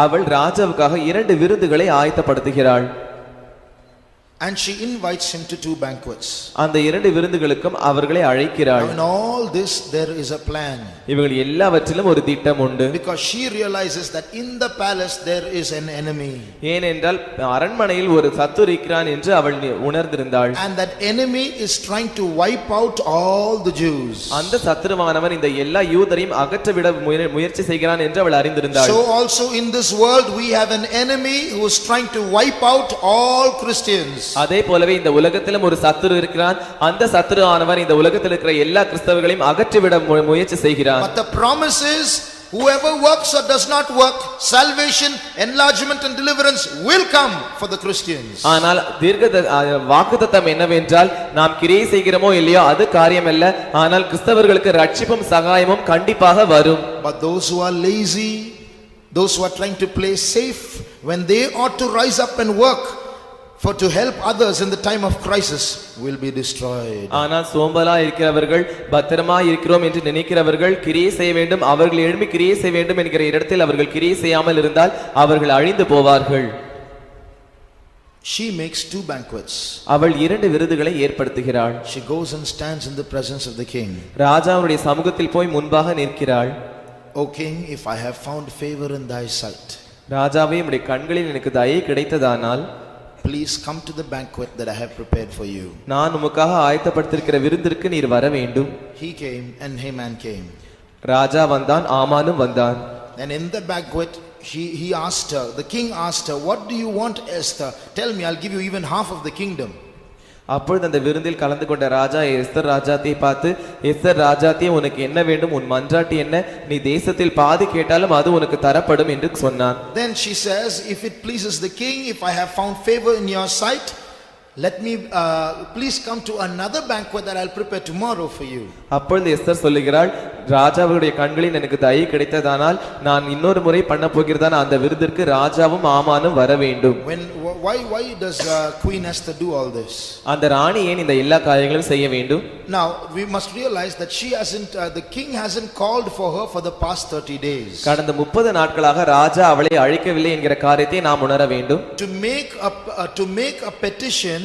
அவள் ராஜாவுக்காக 2 விருந்துகளை ஆயத்தப்படுத்துகிறாள். And she invites him to 2 banquets. அந்த 2 விருந்துகளுக்கும் அவர்களை அழைக்கிறாள். In all this there is a plan. இவர்கள் எல்லாவற்றிலும் ஒரு திட்டம் உண்டு. Because she realizes that in the palace there is an enemy. ஏனென்றால் அரண்மனையில் ஒரு சத்துரு இருக்கிறான் என்று அவள் உணர்ந்திருந்தாள். And that enemy is trying to wipe out all the Jews. அந்த சத்துருவானவன் இந்த எல்லா யூதரையும் அகற்றவிட முயற்சி செய்கிறான் என்று அவள் அறிந்திருந்தாள். So also in this world we have an enemy who is trying to wipe out all Christians. அதே போலவே இந்த உலகத்திலும் ஒரு சத்துரு இருக்கிறான். அந்த சத்துரு ஆனவன் இந்த உலகத்தில் இருக்கிற எல்லா கிறிஸ்தவர்களையும் அகற்றிவிட முயற்சி செய்கிறான். But the promise is whoever works or does not work, salvation, enlargement and deliverance will come for the Christians. ஆனால் வாக்குத்தத்தம் என்னவென்றால் நாம் கிரியை செய்கிறோமோ இல்லையோ அது காரியமல்ல, ஆனால் கிறிஸ்தவர்களுக்கு ரட்சிப்பும் சகாயமும் கண்டிப்பாக வரும். But those who are lazy, those who are trying to play safe, when they ought to rise up and work for to help others in the time of crisis, will be destroyed. ஆனால் சோம்பலா இருக்கிறவர்கள், பத்திரமா இருக்கிறோம் என்று நினைக்கிறவர்கள் கிரியை செய்ய வேண்டும், அவர்கள் எழும்பி கிரியை செய்ய வேண்டும் என்கிற இடத்தில் அவர்கள் கிரியை செய்யாமல் இருந்தால் அவர்கள் அழிந்து போவார்கள். She makes 2 banquets. அவள் 2 விருதுகளை ஏற்படுத்துகிறாள். She goes and stands in the presence of the king. ராஜாவுடைய சமூகத்தில் போய் முன்பாக நிற்கிறாள். O king, if I have found favor in thy sight, ராஜாவே, உம்முடைய கண்களில் எனக்கு தயை கிடைத்ததானால் please come to the banquet that I have prepared for you. நான் உமக்காக ஆயத்தப்படுத்தியிருக்கிற விருந்திற்கு நீர் வர வேண்டும். He came and Haman came. ராஜா வந்தான், ஆமானும் வந்தான். And in the banquet he asked her, the king asked her, what do you want, Esther? Tell me, I'll give you even half of the kingdom. அப்பொழுது அந்த விருந்தில் கலந்து கொண்ட ராஜா Esther ராஜாத்தை பார்த்து, Esther ராஜாத்தே, உனக்கு என்ன வேண்டும், உன் மன்றாட்டு என்ன, நீ தேசத்தில் பாதி கேட்டாலும் அது உனக்கு தரப்படும் என்று சொன்னான். Then she says, if it pleases the king, if I have found favor in your sight, let me please come to another banquet that I'll prepare tomorrow for you. அப்பொழுது எஸ்தர் சொல்லுகிறாள், ராஜாவுடைய கண்களில் எனக்கு தயை கிடைத்ததானால் நான் இன்னொரு முறை பண்ண போகிறதான அந்த விருந்திற்கு ராஜாவும் ஆமானும் வர வேண்டும். Why does Queen Esther do all this? அந்த ராணி ஏன் இந்த எல்லா காரியங்களும் செய்ய வேண்டும்? Now we must realize that she hasn't the king hasn't called for her for the past 30 days. கடந்த 30 நாட்களாக ராஜா அவளை அழைக்கவில்லை என்கிற காரியத்தை நாம் உணர வேண்டும். To make a petition,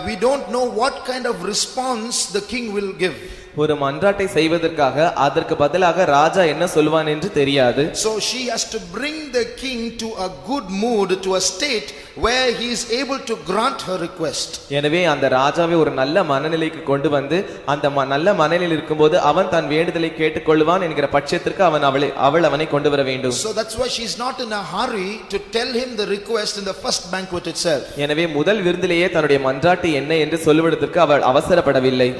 we don't know what kind of response the king will give. ஒரு மன்றாட்டை செய்வதற்காக அதற்கு பதிலாக ராஜா என்ன சொல்வான் என்று தெரியாது. So she has to bring the king to a good mood, to a state where he is able to grant her request. எனவே அந்த ராஜாவை ஒரு நல்ல மனநிலைக்கு கொண்டு வந்து அந்த நல்ல மனநிலையில் இருக்கும்போது அவன் தன் வேண்டுதலை கேட்டுக்கொள்வான் என்கிற பட்சத்திற்கு அவள் அவனை கொண்டு வர வேண்டும். So that's why she is not in a hurry to tell him the request in the first banquet itself. எனவே முதல் விருந்திலேயே தன்னுடைய மன்றாட்டு என்ன என்று சொல்லுவதற்கு அவள் அவசரப்படவில்லை.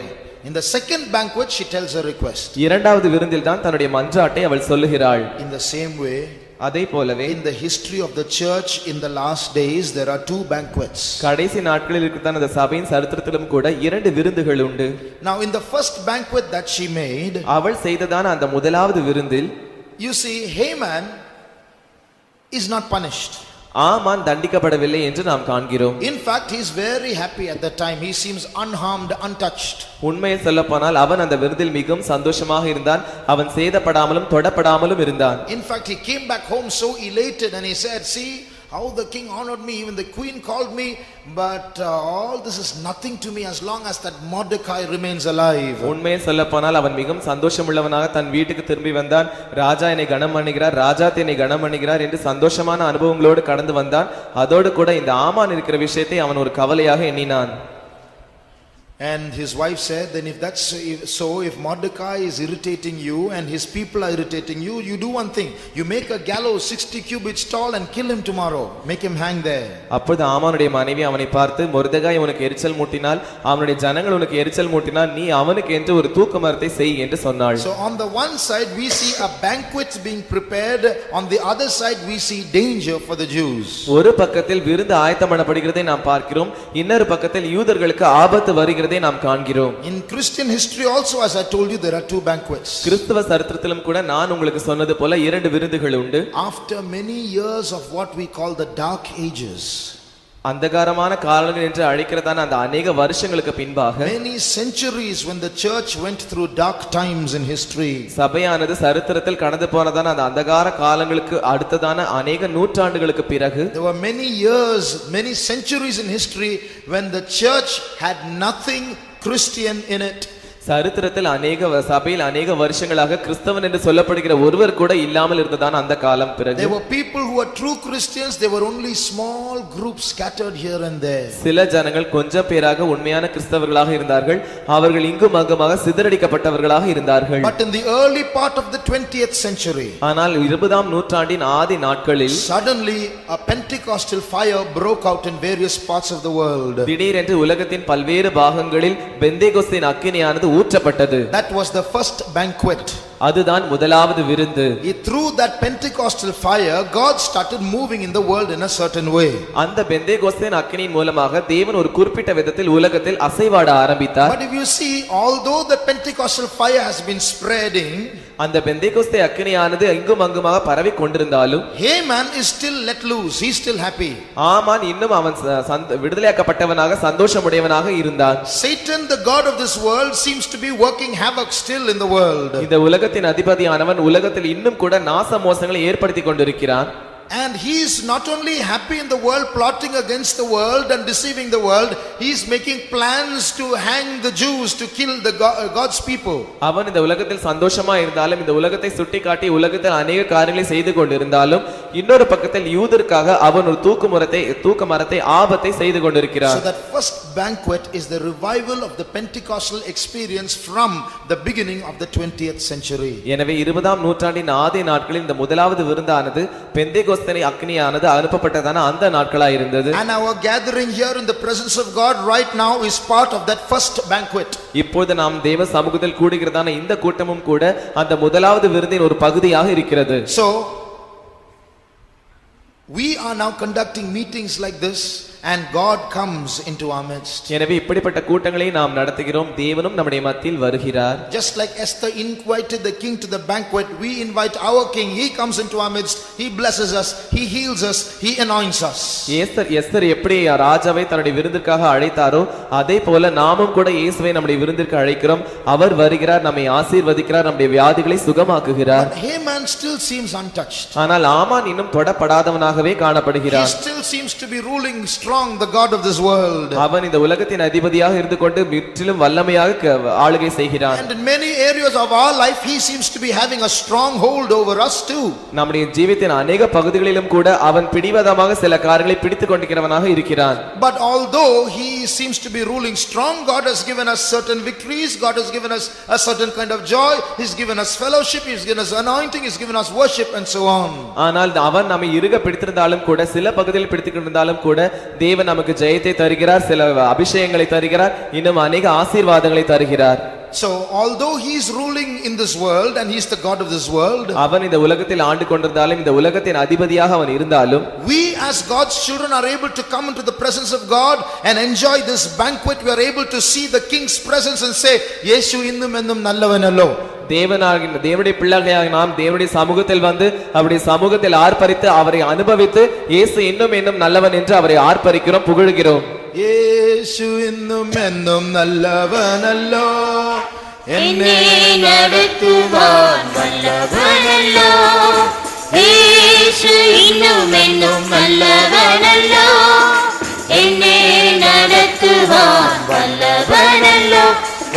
In the second banquet she tells her request. இரண்டாவது விருந்தில் தான் தன்னுடைய மன்றாட்டை அவள் சொல்லுகிறாள். In the same way அதே போலவே In the history of the church in the last days, there are two banquets. கடைசி நாட்களில் இருக்கத்தான் அந்த சபையின் சரித்திரத்திலும் கூட 2 விருந்துகள் உண்டு. Now in the first banquet that she made, அவள் செய்ததான அந்த முதலாவது விருந்தில் you see, Haman is not punished. ஆமான் தண்டிக்கப்படவில்லை என்று நாம் காண்கிறோம். In fact, he is very happy at that time. He seems unharmed, untouched. உண்மையை சொல்லப்போனால் அவன் அந்த விருந்தில் மிகவும் சந்தோஷமாக இருந்தான். அவன் சேதப்படாமலும் தொடப்படாமலும் இருந்தான். In fact, he came back home so elated and he said, see how the king honored me, even the queen called me, but all this is nothing to me as long as that Mordecai remains alive. உண்மையை சொல்லப்போனால் அவன் மிகவும் சந்தோஷமுள்ளவனாக தன் வீட்டுக்கு திரும்பி வந்தான். ராஜா என்னை கனம் பண்ணுகிறார், ராஜா என்னை கனம் பண்ணுகிறார் என்று சந்தோஷமான அனுபவங்களோடு கடந்து வந்தான். அதோடு கூட இந்த ஆமான் இருக்கிற விஷயத்தை அவன் ஒரு கவலையாக எண்ணினான். And his wife said, then if that's so, if Mordecai is irritating you and his people are irritating you, you do one thing. You make a gallows 60 cubits tall and kill him tomorrow. Make him hang there. அப்பொழுது ஆமானுடைய மனைவி அவனை பார்த்து, மொர்தெகாய் உனக்கு எரிச்சல் மூட்டினால், அவனுடைய ஜனங்கள் உனக்கு எரிச்சல் மூட்டினால், நீ அவனுக்கு என்று ஒரு தூக்கு மரத்தை செய் என்று சொன்னாள். So on the one side we see a banquet being prepared, on the other side we see danger for the Jews. ஒரு பக்கத்தில் விருந்து ஆயத்தம் பண்ணப்படுகிறதை நாம் பார்க்கிறோம், இன்னொரு பக்கத்தில் யூதர்களுக்கு ஆபத்து வருகிறதை நாம் காண்கிறோம். In Christian history also, as I told you, there are two banquets. கிறிஸ்தவ சரித்திரத்திலும் கூட நான் உங்களுக்கு சொன்னது போல 2 விருந்துகள் உண்டு. After many years of what we call the dark ages, அந்தகாரமான காலங்கள் என்று அழைக்கிறதான அந்த அநேக வருஷங்களுக்கு பின்பாக, many centuries when the church went through dark times in history, சபையானது சரித்திரத்தில் கடந்து போனதான அந்த அந்தகார காலங்களுக்கு அடுத்ததான அநேக நூற்றாண்டுகளுக்கு பிறகு, there were many years, many centuries in history when the church had nothing Christian in it. சரித்திரத்தில் சபையில் அநேக வருஷங்களாக கிறிஸ்தவன் என்று சொல்லப்படுகிற ஒருவர் கூட இல்லாமல் இருந்ததான அந்த காலம் பிறகு, there were people who were true Christians, they were only small groups scattered here and there. சில ஜனங்கள் கொஞ்சம் பேராக உண்மையான கிறிஸ்தவர்களாக இருந்தார்கள். அவர்கள் இங்கும் அங்குமாக சிதறடிக்கப்பட்டவர்களாக இருந்தார்கள். But in the early part of the 20th century, ஆனால் 20ஆம் நூற்றாண்டின் ஆதி நாட்களில் suddenly a Pentecostal fire broke out in various parts of the world. திடீரென்று உலகத்தின் பல்வேறு பாகங்களில் பெந்தேகோஸ்தின் அக்கினியானது ஊற்றப்பட்டது. That was the first banquet. அதுதான் முதலாவது விருந்து. Through that Pentecostal fire, God started moving in the world in a certain way. அந்த பெந்தேகோஸ்தின் அக்கினியின் மூலமாக தேவன் ஒரு குறிப்பிட்ட விதத்தில் உலகத்தில் அசைவாட ஆரம்பித்தார். But if you see, although the Pentecostal fire has been spreading, அந்த பெந்தேகோஸ்தே அக்கினியானது இங்கும் அங்குமாக பரவி கொண்டிருந்தாலும், Haman is still let loose. He is still happy. ஆமான் இன்னும் அவன் விடுதலையாக்கப்பட்டவனாக சந்தோஷமுடையவனாக இருந்தான். Satan, the god of this world, seems to be working havoc still in the world. இந்த உலகத்தின் அதிபதியானவன் உலகத்தில் இன்னும் கூட நாச மோசங்களை ஏற்படுத்தி கொண்டிருக்கிறான். And he is not only happy in the world, plotting against the world and deceiving the world, he is making plans to hang the Jews, to kill the God's people. அவன் இந்த உலகத்தில் சந்தோஷமா இருந்தாலும், இந்த உலகத்தை சுட்டிக்காட்டி உலகத்தில் அநேக காரியங்களை செய்து கொண்டிருந்தாலும், இன்னொரு பக்கத்தில் யூதருக்காக அவன் ஒரு தூக்கு மரத்தை ஆபத்தை செய்து கொண்டிருக்கிறான். So that first banquet is the revival of the Pentecostal experience from the beginning of the 20th century. எனவே 20ஆம் நூற்றாண்டின் ஆதி நாட்களில் இந்த முதலாவது விருந்தானது பெந்தேகோஸ்தே அக்கினியானது அனுப்பப்பட்டதான அந்த நாட்களாய் இருந்தது. And our gathering here in the presence of God right now is part of that first banquet. இப்பொழுது நாம் தேவ சமூகத்தில் கூடுகிறதான இந்த கூட்டமும் கூட அந்த முதலாவது விருந்தின் ஒரு பகுதியாக இருக்கிறது. So we are now conducting meetings like this, and God comes into our midst. எனவே இப்படிப்பட்ட கூட்டங்களை நாம் நடத்துகிறோம், தேவனும் நம்முடைய மத்தியில் வருகிறார். Just like Esther invited the king to the banquet, we invite our king. He comes into our midst, he blesses us, he heals us, he anoints us. Esther எப்படி ராஜாவை தன்னுடைய விருந்திற்காக அழைத்தாரோ அதே போல நாமும் கூட இயேசுவை நம்முடைய விருந்திற்கு அழைக்கிறோம். அவர் வருகிறார், நம்மை ஆசீர்வதிக்கிறார், நம்முடைய வியாதிகளை சுகமாக்குகிறார். But Haman still seems untouched. ஆனால் ஆமான் இன்னும் தொடப்படாதவனாகவே காணப்படுகிறார். He still seems to be ruling strong, the god of this world. அவன் இந்த உலகத்தின் அதிபதியாக இருந்து கொண்டு முற்றிலும் வல்லமையாக ஆளுகை செய்கிறான். And in many areas of our life he seems to be having a strong hold over us too. நம்முடைய ஜீவித்தின் अनेक பகுதிகளிலும் கூட அவன் பிடிவாதமாக சில காரியங்களை பிடித்துக் கொண்டிருக்கிறவனாக இருக்கிறான். But although he seems to be ruling strong, God has given us certain victories, God has given us a certain kind of joy, he's given us fellowship, he's given us anointing, he's given us worship and so on. ஆனால் அவன் நம்மை இறுக பிடித்திருந்தாலும் கூட, சில பகுதியில் பிடித்துக் கொண்டிருந்தாலும் கூட, தேவன் நமக்கு ஜெயத்தை தருகிறார், சில அபிஷேகங்களை தருகிறார், இன்னும் अनेक ஆசீர்வாதங்களை தருகிறார். So although he is ruling in this world and he is the God of this world, அவன் இந்த உலகத்தில் ஆண்டு கொண்டிருந்தாலும் இந்த உலகத்தின் அதிபதியாக அவன் இருந்தாலும், we as God's children are able to come into the presence of God and enjoy this banquet. We are able to see the king's presence and say, Yesu innum ennum nallavanallo. தேவனுடைய பிள்ளைகளாக நாம் தேவனுடைய சமூகத்தில் வந்து அவருடைய சமூகத்தில் ஆர்ப்பரித்து அவரை அனுபவித்து இயேசு இன்னும் இன்னும் நல்லவன் என்று அவரை ஆர்ப்பரிக்கிறோம், புகழுகிறோம். இயேசு இன்னும் இன்னும் நல்லவனல்லோ, என்னை நடத்துவான் வல்லவனல்லோ. இயேசு இன்னும் இன்னும் நல்லவனல்லோ, என்னை நடத்துவான் வல்லவனல்லோ.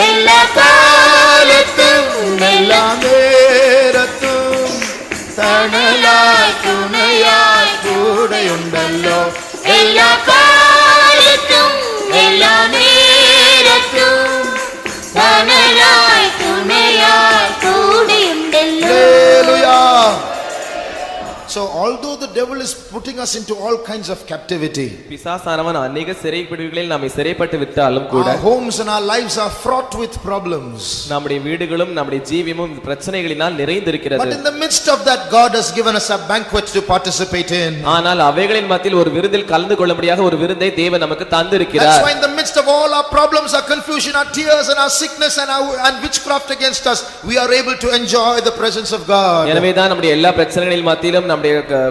எல்லா காலத்தும் எல்லா நேரத்தும் தனலாய் துணையாய் கூடையுண்டல்லோ. எல்லா காலத்தும் எல்லா நேரத்தும் தனலாய் துணையாய் கூடையுண்டல்லோ. Hallelujah. So although the devil is putting us into all kinds of captivity, பிசாசானவன் அநேக சிறைப்பிடிவுகளில் நம்மை சிறைப்பட்டு விட்டாலும் கூட, our homes and our lives are fraught with problems. நம்முடைய வீடுகளும் நம்முடைய ஜீவியமும் பிரச்சனைகளினால் நிறைந்திருக்கிறது. But in the midst of that, God has given us a banquet to participate in. ஆனால் அவைகளின் மத்தியில் ஒரு விருந்தில் கலந்து கொள்ளும்படியாக ஒரு விருந்தை தேவன் நமக்கு தந்திருக்கிறார். That's why in the midst of all our problems, our confusion, our tears and our sickness and witchcraft against us, we are able to enjoy the presence of God. எனவேதான் நம்முடைய எல்லா பிரச்சனைகளின் மத்தியிலும், நம்முடைய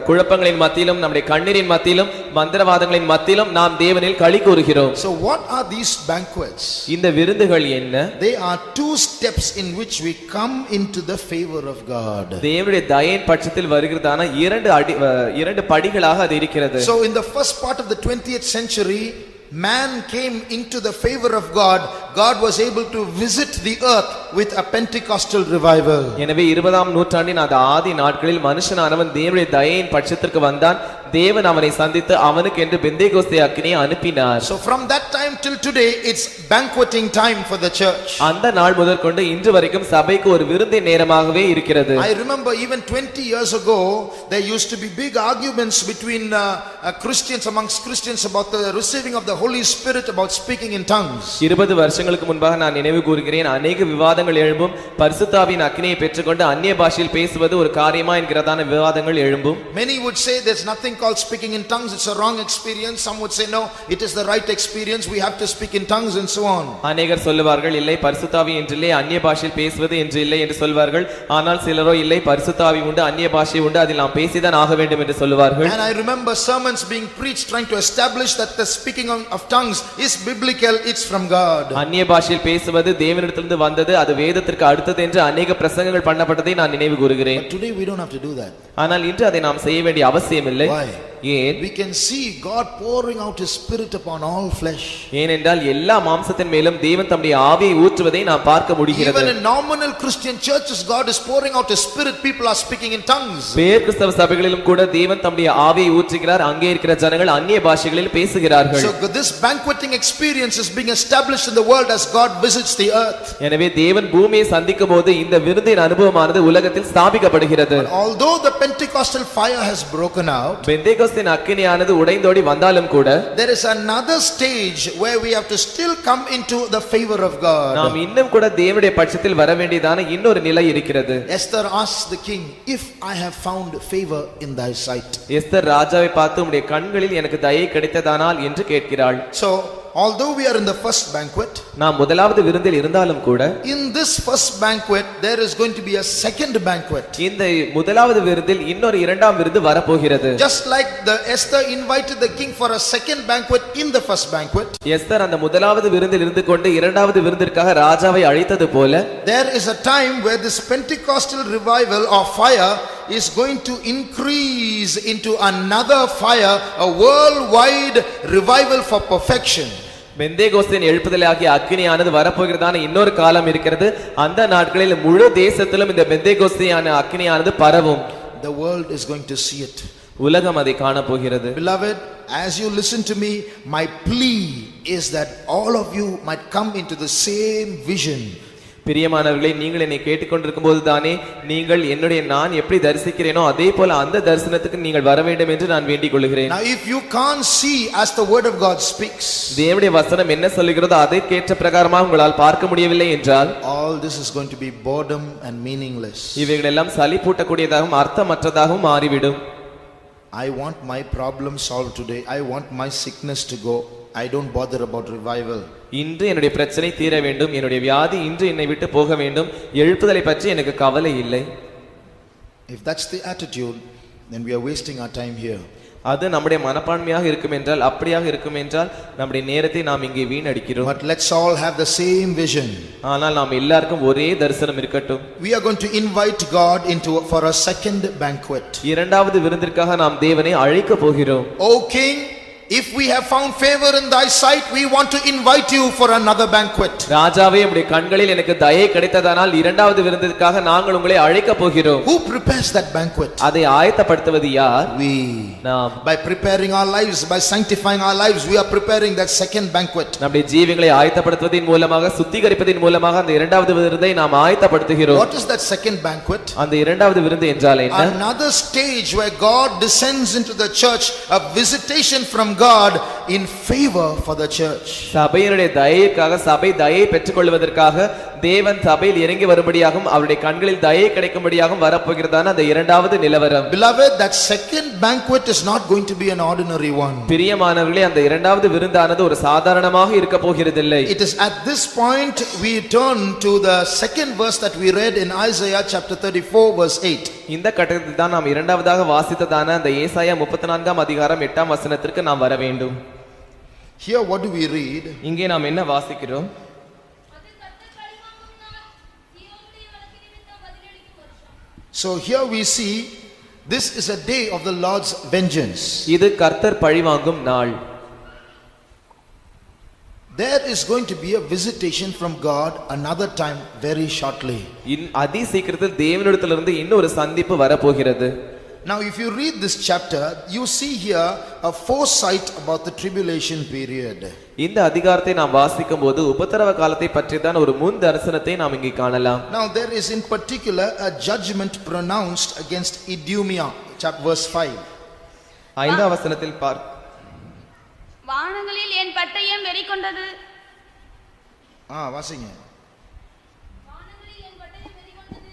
குழப்பங்களின் மத்தியிலும், நம்முடைய கண்ணீரின் மத்தியிலும், மந்திரவாதங்களின் மத்தியிலும் நாம் தேவனில் களி கூறுகிறோம். So what are these banquets? இந்த விருந்துகள் என்ன? They are two steps in which we come into the favor of God. தேவனுடைய தயையின் பட்சத்தில் வருகிறதான இரண்டு படிகளாக அது இருக்கிறது. So in the first part of the 20th century, man came into the favor of God. God was able to visit the earth with a Pentecostal revival. எனவே 20ஆம் நூற்றாண்டின் அந்த ஆதி நாட்களில் மனுஷனானவன் தேவனுடைய தயையின் பட்சத்திற்கு வந்தான். தேவன் அவனை சந்தித்து அவனுக்கு என்று பெந்தேகோஸ்தே அக்கினியை அனுப்பினார். So from that time till today, it's banqueting time for the church. அந்த நாள் முதற்கொண்டு இன்று வரைக்கும் சபைக்கு ஒரு விருந்தின் நேரமாகவே இருக்கிறது. I remember even 20 years ago, there used to be big arguments between Christians, amongst Christians, about the receiving of the Holy Spirit, about speaking in tongues. 20 வருஷங்களுக்கு முன்பாக நான் நினைவு கூறுகிறேன், அநேக விவாதங்கள் எழும்பும். பரிசுத்தாவின் அக்கினியை பெற்றுக்கொண்டு அந்நிய பாஷையில் பேசுவது ஒரு காரியமா என்கிறதான விவாதங்கள் எழும்பும். Many would say there's nothing called speaking in tongues, it's a wrong experience. Some would say no, it is the right experience, we have to speak in tongues and so on. அநேகர் சொல்லுவார்கள், இல்லை பரிசுத்தாவி என்றில்லை, அந்நிய பாஷையில் பேசுவது என்று இல்லை என்று சொல்வார்கள். ஆனால் சிலரோ இல்லை, பரிசுத்தாவி உண்டு, அந்நிய பாஷை உண்டு, அதில் நாம் பேசிதான் ஆக வேண்டும் என்று சொல்லுவார்கள். And I remember sermons being preached trying to establish that the speaking of tongues is biblical, it's from God. அந்நிய பாஷையில் பேசுவது தேவனிடத்திலிருந்து வந்தது, அது வேதத்திற்கு அடுத்தது என்று அநேக பிரசங்கங்கள் பண்ணப்பட்டதை நான் நினைவு கூறுகிறேன். But today we don't have to do that. ஆனால் இன்று அதை நாம் செய்ய வேண்டிய அவசியம் இல்லை. Why? ஏன்? We can see God pouring out his spirit upon all flesh. ஏனென்றால் எல்லா மாம்சத்தின் மேலும் தேவன் தம்முடைய ஆவியை ஊற்றுவதை நாம் பார்க்க முடிகிறது. Even in nominal Christian churches, God is pouring out his spirit, people are speaking in tongues. வேறு கிறிஸ்தவ சபைகளிலும் கூட தேவன் தம்முடைய ஆவியை ஊற்றுகிறார், அங்கே இருக்கிற ஜனங்கள் அந்நிய பாஷைகளில் பேசுகிறார்கள். So this banqueting experience is being established in the world as God visits the earth. எனவே தேவன் பூமியை சந்திக்கும் போது இந்த விருந்தின் அனுபவமானது உலகத்தில் ஸ்தாபிக்கப்படுகிறது. Although the Pentecostal fire has broken out, பெந்தேகோஸ்தின் அக்கினியானது உடைந்தோடி வந்தாலும் கூட, there is another stage where we have to still come into the favor of God. நாம் இன்னும் கூட தேவனுடைய பட்சத்தில் வர வேண்டியதான இன்னொரு நிலை இருக்கிறது. Esther asked the king, if I have found favor in thy sight. Esther ராஜாவை பார்த்து, உம்முடைய கண்களில் எனக்கு தயை கிடைத்ததானால் என்று கேட்கிறாள். So although we are in the first banquet, நாம் முதலாவது விருந்தில் இருந்தாலும் கூட, in this first banquet there is going to be a second banquet. இந்த முதலாவது விருந்தில் இன்னொரு இரண்டாம் விருந்து வரப்போகிறது. Just like the Esther invited the king for a second banquet in the first banquet, Esther அந்த முதலாவது விருந்தில் இருந்து கொண்டு இரண்டாவது விருந்திற்காக ராஜாவை அழைத்தது போல, there is a time where this Pentecostal revival or fire is going to increase into another fire, a worldwide revival for perfection. பெந்தேகோஸ்தின் எழுப்புதலாகிய அக்கினியானது வரப்போகிறதான இன்னொரு காலம் இருக்கிறது. அந்த நாட்களில் முழு தேசத்திலும் இந்த பெந்தேகோஸ்தியான அக்கினியானது பரவும். The world is going to see it. உலகம் அதை காண போகிறது. Beloved, as you listen to me, my plea is that all of you might come into the same vision. பிரியமானவர்களே, நீங்கள் என்னை கேட்டுக்கொண்டிருக்கும் போது தானே நீங்கள் நான் எப்படி தரிசிக்கிறேனோ அதே போல அந்த தரிசனத்துக்கு நீங்கள் வர வேண்டும் என்று நான் வேண்டிக் கொள்கிறேன். Now if you can't see as the word of God speaks, தேவனுடைய வசனம் என்ன சொல்லுகிறதோ அதற்கேற்ற பிரகாரமாக உங்களால் பார்க்க முடியவில்லை என்றால் all this is going to be boredom and meaningless. இவைகள் எல்லாம் சலிப்பூட்டக்கூடியதாகவும் அர்த்தமற்றதாகவும் மாறிவிடும். I want my problem solved today. I want my sickness to go. I don't bother about revival. இன்று என்னுடைய பிரச்சனை தீர வேண்டும், என்னுடைய வியாதி இன்று என்னை விட்டு போக வேண்டும், எழுப்புதலை பற்றி எனக்கு கவலை இல்லை. If that's the attitude, then we are wasting our time here. அது நம்முடைய மனப்பான்மையாக இருக்கும் என்றால், அப்படியாக இருக்கும் என்றால் நம்முடைய நேரத்தை நாம் இங்கே வீணடிக்கிறோம். But let's all have the same vision. ஆனால் நாம் எல்லாருக்கும் ஒரே தரிசனம் இருக்கட்டும். We are going to invite God for a second banquet. இரண்டாவது விருந்திற்காக நாம் தேவனை அழைக்க போகிறோம். O King, if we have found favor in thy sight, we want to invite you for another banquet. ராஜாவே, உம்முடைய கண்களில் எனக்கு தயை கிடைத்ததானால் இரண்டாவது விருந்திற்காக நாங்கள் உங்களை அழைக்க போகிறோம். Who prepares that banquet? அதை ஆயத்தப்படுத்துவது யார்? We. நாம். By preparing our lives, by sanctifying our lives, we are preparing that second banquet. நம்முடைய ஜீவங்களை ஆயத்தப்படுத்துவதன் மூலமாக, சுத்திகரிப்பதின் மூலமாக அந்த இரண்டாவது விருந்தை நாம் ஆயத்தப்படுத்துகிறோம். What is that second banquet? அந்த இரண்டாவது விருந்து என்றால் என்ன? Another stage where God descends into the church, a visitation from God in favor for the church. சபையினுடைய தயைக்காக, சபை தயை பெற்றுக்கொள்வதற்காக தேவன் சபையில் இறங்கி வரும்படியாகவும் அவருடைய கண்களில் தயை கிடைக்கும்படியாகவும் வரப்போகிறதான அந்த இரண்டாவது நிலவரம். Beloved, that second banquet is not going to be an ordinary one. பிரியமானவர்களே, அந்த இரண்டாவது விருந்தானது ஒரு சாதாரணமாக இருக்க போகிறதில்லை. It is at this point we turn to the second verse that we read in Isaiah chapter 34 verse 8. இந்த கட்டத்தில் தான் நாம் இரண்டாவதாக வாசித்ததான அந்த ஏசாயா 34ஆம் அதிகாரம் 8ஆம் வசனத்திற்கு நாம் வர வேண்டும். Here what do we read? இங்கே நாம் என்ன வாசிக்கிறோம்? So here we see this is a day of the Lord's vengeance. இது கர்த்தர் பழிவாங்கும் நாள். There is going to be a visitation from God another time very shortly. அதி சீக்கிரத்தில் தேவனிடத்திலிருந்து இன்னொரு சந்திப்பு வரப்போகிறது. Now if you read this chapter, you see here a foresight about the tribulation period. இந்த அதிகாரத்தை நாம் வாசிக்கும்போது உபத்திரவ காலத்தை பற்றியதான ஒரு முன் தரிசனத்தை நாம் இங்கே காணலாம். Now there is in particular a judgment pronounced against Idumea, verse 5. 5ஆம் வசனத்தில் வானங்களில் என் பட்டயம் வெறிகொண்டது. வாசிங்க. வானங்களில் என் பட்டயம் வெறிகொண்டது.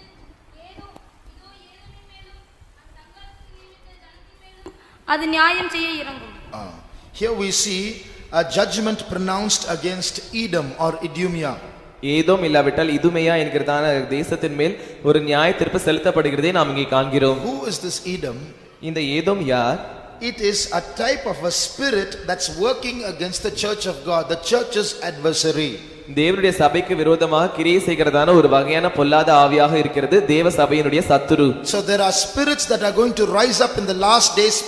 இதோ ஏதோமின் மேலும் அந்த தங்கத்தின் நிமித்த ஜனத்தின் மேலும் அது நியாயம் செய்ய இறங்கும். Here we see a judgment pronounced against Edom or Idumea. Edom இல்லாவிட்டால் இதுமேயா என்கிறதான தேசத்தின் மேல் ஒரு நியாய தீர்ப்பு செலுத்தப்படுகிறதை நாம் இங்கே காண்கிறோம். Who is this Edom? இந்த ஏதோம் யார்? It is a type of a spirit that's working against the church of God, the church's adversary. தேவனுடைய சபைக்கு விரோதமாக கிரியை செய்கிறதான ஒரு வகையான பொல்லாத ஆவியாக இருக்கிறது, தேவ சபையினுடைய சத்துரு. So there are spirits that are going to rise up in the last days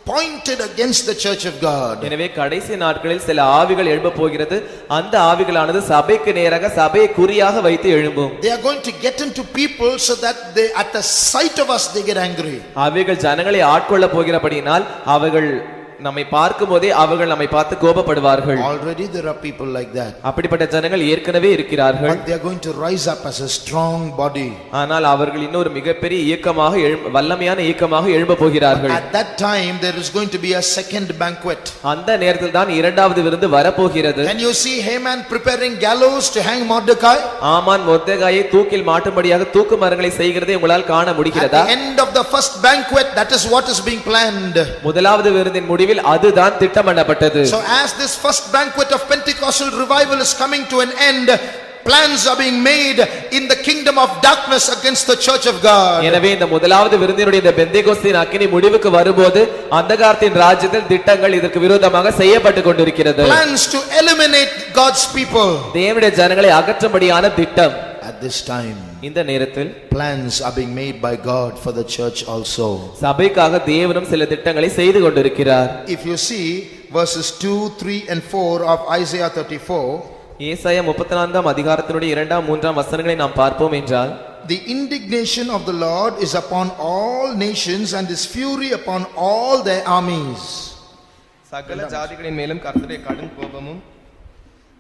pointed against the church of God. எனவே கடைசி நாட்களில் சில ஆவிகள் எழும்ப போகிறது. அந்த ஆவிகளானது சபைக்கு நேராக, சபையை குறியாக வைத்து எழும்பும். They are going to get into people so that they at the sight of us they get angry. அவைகள் ஜனங்களை ஆட்கொள்ள போகிறபடியினால் அவர்கள் நம்மை பார்க்கும்போதே அவர்கள் நம்மை பார்த்து கோபப்படுவார்கள். Already there are people like that. அப்படிப்பட்ட ஜனங்கள் ஏற்கனவே இருக்கிறார்கள். But they are going to rise up as a strong body. ஆனால் அவர்கள் இன்னொரு மிகப்பெரிய இயக்கமாக, வல்லமையான இயக்கமாக எழும்ப போகிறார்கள். At that time there is going to be a second banquet. அந்த நேரத்தில் தான் இரண்டாவது விருந்து வரப்போகிறது. Can you see Haman preparing gallows to hang Mordecai? ஆமான் மொர்தெகாயை தூக்கில் மாட்டும்படியாக தூக்கு மரங்களை செய்கிறதை உங்களால் காண முடிகிறதா? At the end of the first banquet, that is what is being planned. முதலாவது விருந்தின் முடிவில் அதுதான் திட்டமிடப்பட்டது. So as this first banquet of Pentecostal revival is coming to an end, plans are being made in the kingdom of darkness against the church of God. எனவே இந்த முதலாவது விருந்தினுடைய இந்த பெந்தேகோஸ்தின் அக்கினி முடிவுக்கு வரும்போது அந்தகாரத்தின் ராஜ்யத்தில் திட்டங்கள் இதற்கு விரோதமாக செய்யப்பட்டு கொண்டிருக்கிறது. Plans to eliminate God's people. தேவனுடைய ஜனங்களை அகற்றும்படியான திட்டம். At this time, இந்த நேரத்தில் plans are being made by God for the church also. சபைக்காக தேவனும் சில திட்டங்களை செய்து கொண்டிருக்கிறார். If you see verses 2, 3 and 4 of Isaiah 34, ஏசாயா 34ஆம் அதிகாரத்தினுடைய 2ஆம் 3ஆம் வசனங்களை நாம் பார்ப்போம் என்றால், the indignation of the Lord is upon all nations and his fury upon all their armies. சகல ஜாதிகளின் மேலும் கர்த்தருடைய கடும் கோபமும்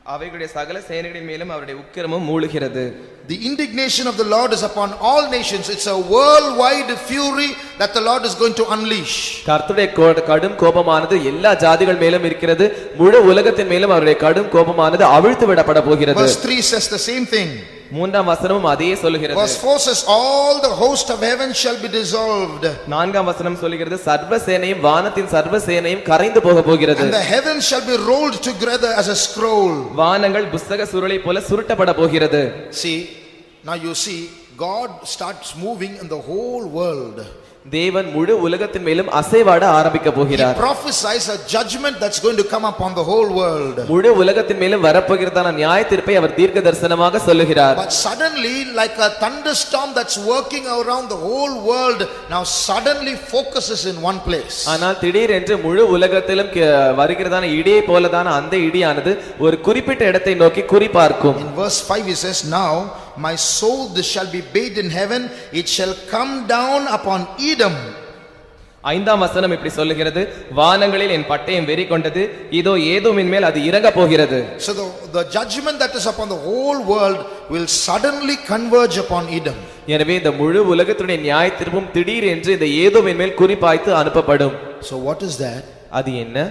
அவைகளுடைய சகல சேனைகளின் மேலும் அவருடைய உக்கிரமும் மூழ்கிறது. The indignation of the Lord is upon all nations. It's a worldwide fury that the Lord is going to unleash. கர்த்தருடைய கடும் கோபமானது எல்லா ஜாதிகள் மேலும் இருக்கிறது. முழு உலகத்தின் மேலும் அவருடைய கடும் கோபமானது அவிழ்த்து விடப்பட போகிறது. Verse 3 says the same thing. மூன்றாம் வசனமும் அதையே சொல்லுகிறது. Verse 4 says all the host of heaven shall be dissolved. நான்காம் வசனம் சொல்லுகிறது சர்வ சேனையும் வானத்தின் சர்வ சேனையும் கரைந்து போக போகிறது. And the heavens shall be rolled together as a scroll. வானங்கள் புஸ்தக சுருளை போல சுருட்டப்பட போகிறது. See, now you see God starts moving in the whole world. தேவன் முழு உலகத்தின் மேலும் அசைவாட ஆரம்பிக்க He போகிறார். prophesies a judgment that's going to come upon the whole world. முழு உலகத்தின் மேலும் வரப்போகிறதான நியாய தீர்ப்பை அவர் தீர்க்க தரிசனமாக சொல்லுகிறார். But suddenly, like a thunderstorm that's working around the whole world, now suddenly focuses in one place. ஆனால் திடீரென்று முழு உலகத்திலும் வருகிறதான இடியை போலதான அந்த இடியானது ஒரு குறிப்பிட்ட இடத்தை நோக்கி குறிப்பார்க்கும். In verse 5 he says, now my soul shall be bathed in heaven, it shall come down upon Edom. ஐந்தாம் வசனம் இப்படி சொல்லுகிறது வானங்களில் என் பட்டயம் வெறி கொண்டது இதோ ஏதோமின் மேல் அது இறங்க போகிறது. So the judgment that is upon the whole world will suddenly converge upon Edom. எனவே இந்த முழு உலகத்துடைய நியாய தீர்ப்பும் திடீரென்று இந்த ஏதோமின் மேல் குறிப்பாய்த்து அனுப்பப்படும். So what is that? அது என்ன?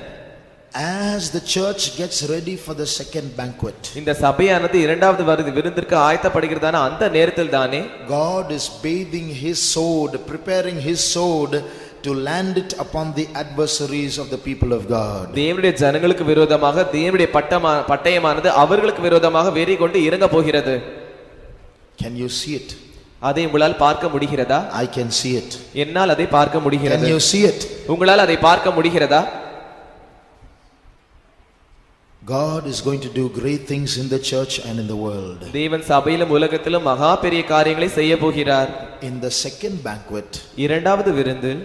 As the church gets ready for the second banquet, இந்த சபையானது இரண்டாவது விருந்திற்கு ஆயத்தப்படுகிறதான அந்த நேரத்தில் தானே God is bathing his sword, preparing his sword to land it upon the adversaries of the people of God. தேவனுடைய ஜனங்களுக்கு விரோதமாக தேவனுடைய பட்டயமானது அவர்களுக்கு விரோதமாக வெறி கொண்டு இறங்க போகிறது. Can you see it? அதை உங்களால் பார்க்க முடிகிறதா? I can see it. என்னால் அதை பார்க்க முடிகிறது. Can you see it? உங்களால் அதை பார்க்க முடிகிறதா? God is going to do great things in the church and in the world. தேவன் சபையிலும் உலகத்திலும் மகா பெரிய காரியங்களை செய்ய போகிறார். In the second banquet, இரண்டாவது விருந்தில்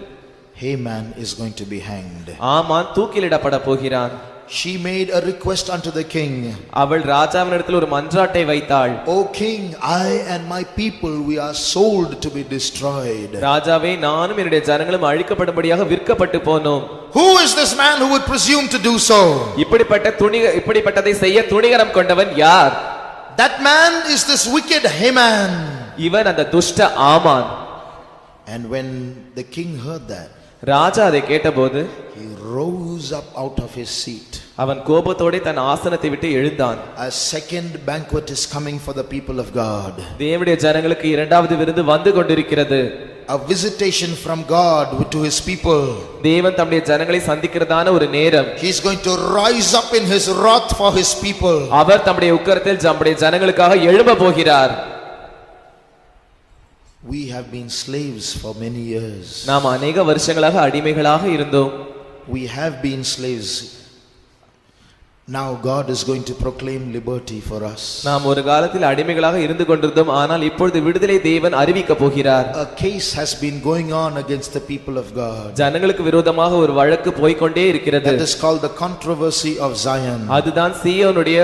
Haman is going to be hanged. ஆமான் தூக்கிலிடப்பட போகிறான். She made a request unto the king. அவள் ராஜாவினிடத்தில் ஒரு மன்றாட்டை வைத்தாள். O king, I and my people, we are sold to be destroyed. ராஜாவே நானும் என்னுடைய ஜனங்களும் அழிக்கப்படும்படியாக விற்கப்பட்டு போனோம். Who is this man who would presume to do so? இப்படிப்பட்டதை செய்ய துணிகரம் கொண்டவன் யார்? That man is this wicked Haman. இவன் அந்த துஷ்ட ஆமான். And when the king heard that, ராஜா அதை கேட்டபோது he rose up out of his seat. அவன் கோபத்தோட தன் ஆசனத்தை விட்டு எழுந்தான். A second banquet is coming for the people of God. தேவனுடைய ஜனங்களுக்கு இரண்டாவது விருந்து வந்து கொண்டிருக்கிறது. A visitation from God to his people. தேவன் தம்முடைய ஜனங்களை சந்திக்கிறதான ஒரு நேரம். He is going to rise up in his wrath for his people. அவர் தம்முடைய உக்கிரத்தில் தம்முடைய ஜனங்களுக்காக எழும்ப போகிறார். We have been slaves for many years. நாம் अनेक வருஷங்களாக அடிமைகளாக இருந்தோம். We have been slaves. Now God is going to proclaim liberty for us. நாம் ஒரு காலத்தில் அடிமைகளாக இருந்து கொண்டிருந்தோம் ஆனால் இப்பொழுது விடுதலை தேவன் அறிவிக்க போகிறார். A case has been going on against the people of God. ஜனங்களுக்கு விரோதமாக ஒரு வழக்கு போய் கொண்டே இருக்கிறது. That is called the controversy of Zion. அதுதான் சீயோனுடைய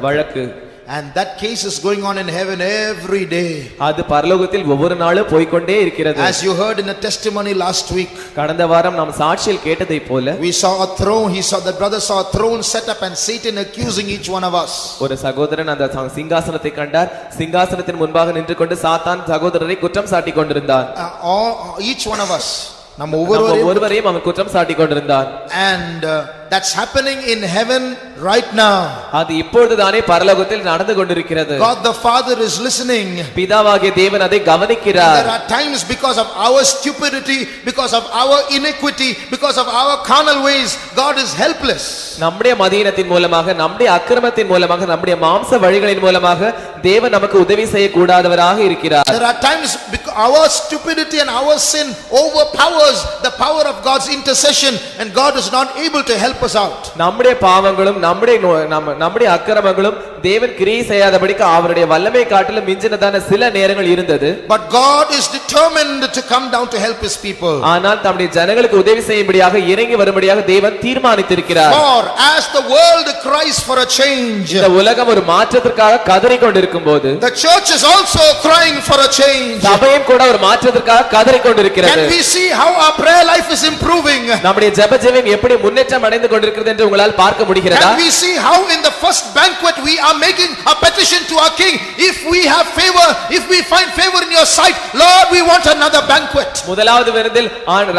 வழக்கு. And that case is going on in heaven every day. அது பரலோகத்தில் ஒவ்வொரு நாளும் போய் கொண்டே இருக்கிறது. As you heard in a testimony last week, கடந்த வாரம் நாம் சாட்சியில் கேட்டதை போல we saw a throne. The brother saw a throne set up and Satan accusing each one of us. ஒரு சகோதரன் அந்த சிங்காசனத்தை கண்டார். சிங்காசனத்தின் முன்பாக நின்று கொண்டு சாத்தான் சகோதரரை குற்றம் சாட்டி கொண்டிருந்தான். Each one of us. நம்ம ஒவ்வொருவரையும் அவன் குற்றம் சாட்டி கொண்டிருந்தான். And that's happening in heaven right now. அது இப்பொழுதுதானே பரலோகத்தில் நடந்து கொண்டிருக்கிறது. God the Father is listening. பிதாவாகிய தேவன் அதை கவனிக்கிறார். There are times because of our stupidity, because of our iniquity, because of our carnal ways, God is helpless. நம்முடைய மதியீனத்தின் மூலமாக நம்முடைய அக்கிரமத்தின் மூலமாக நம்முடைய மாம்ச வழிகளின் மூலமாக தேவன் நமக்கு உதவி செய்ய கூடாதவராக இருக்கிறார். There are times our stupidity and our sin overpowers the power of God's intercession and God is not able to help us out. நம்முடைய பாவங்களும் நம்முடைய அக்கிரமங்களும் தேவன் கிரியை செய்யாதபடிக்கு அவருடைய வல்லமை காட்டிலும் மிஞ்சினதான சில நேரங்கள் இருந்தது. But God is determined to come down to help his people. ஆனால் தம்முடைய ஜனங்களுக்கு உதவி செய்யும்படியாக இறங்கி வரும்படியாக தேவன் தீர்மானித்திருக்கிறார். For as the world cries for a change, இந்த உலகம் ஒரு மாற்றத்திற்காக கதறிக் கொண்டிருக்கும்போது the church is also crying for a change. சபையும் கூட ஒரு மாற்றத்திற்காக கதறிக் கொண்டிருக்கிறது. Can we see how our prayer life is improving? நம்முடைய ஜெப ஜீவியம் எப்படி முன்னேற்றம் அடைந்து கொண்டிருக்கிறது என்று உங்களால் பார்க்க முடிகிறதா? Can we see how in the first banquet we are making a petition to our king? If we have favor, if we find favor in your sight, Lord, we want another banquet. முதலாவது விருந்தில்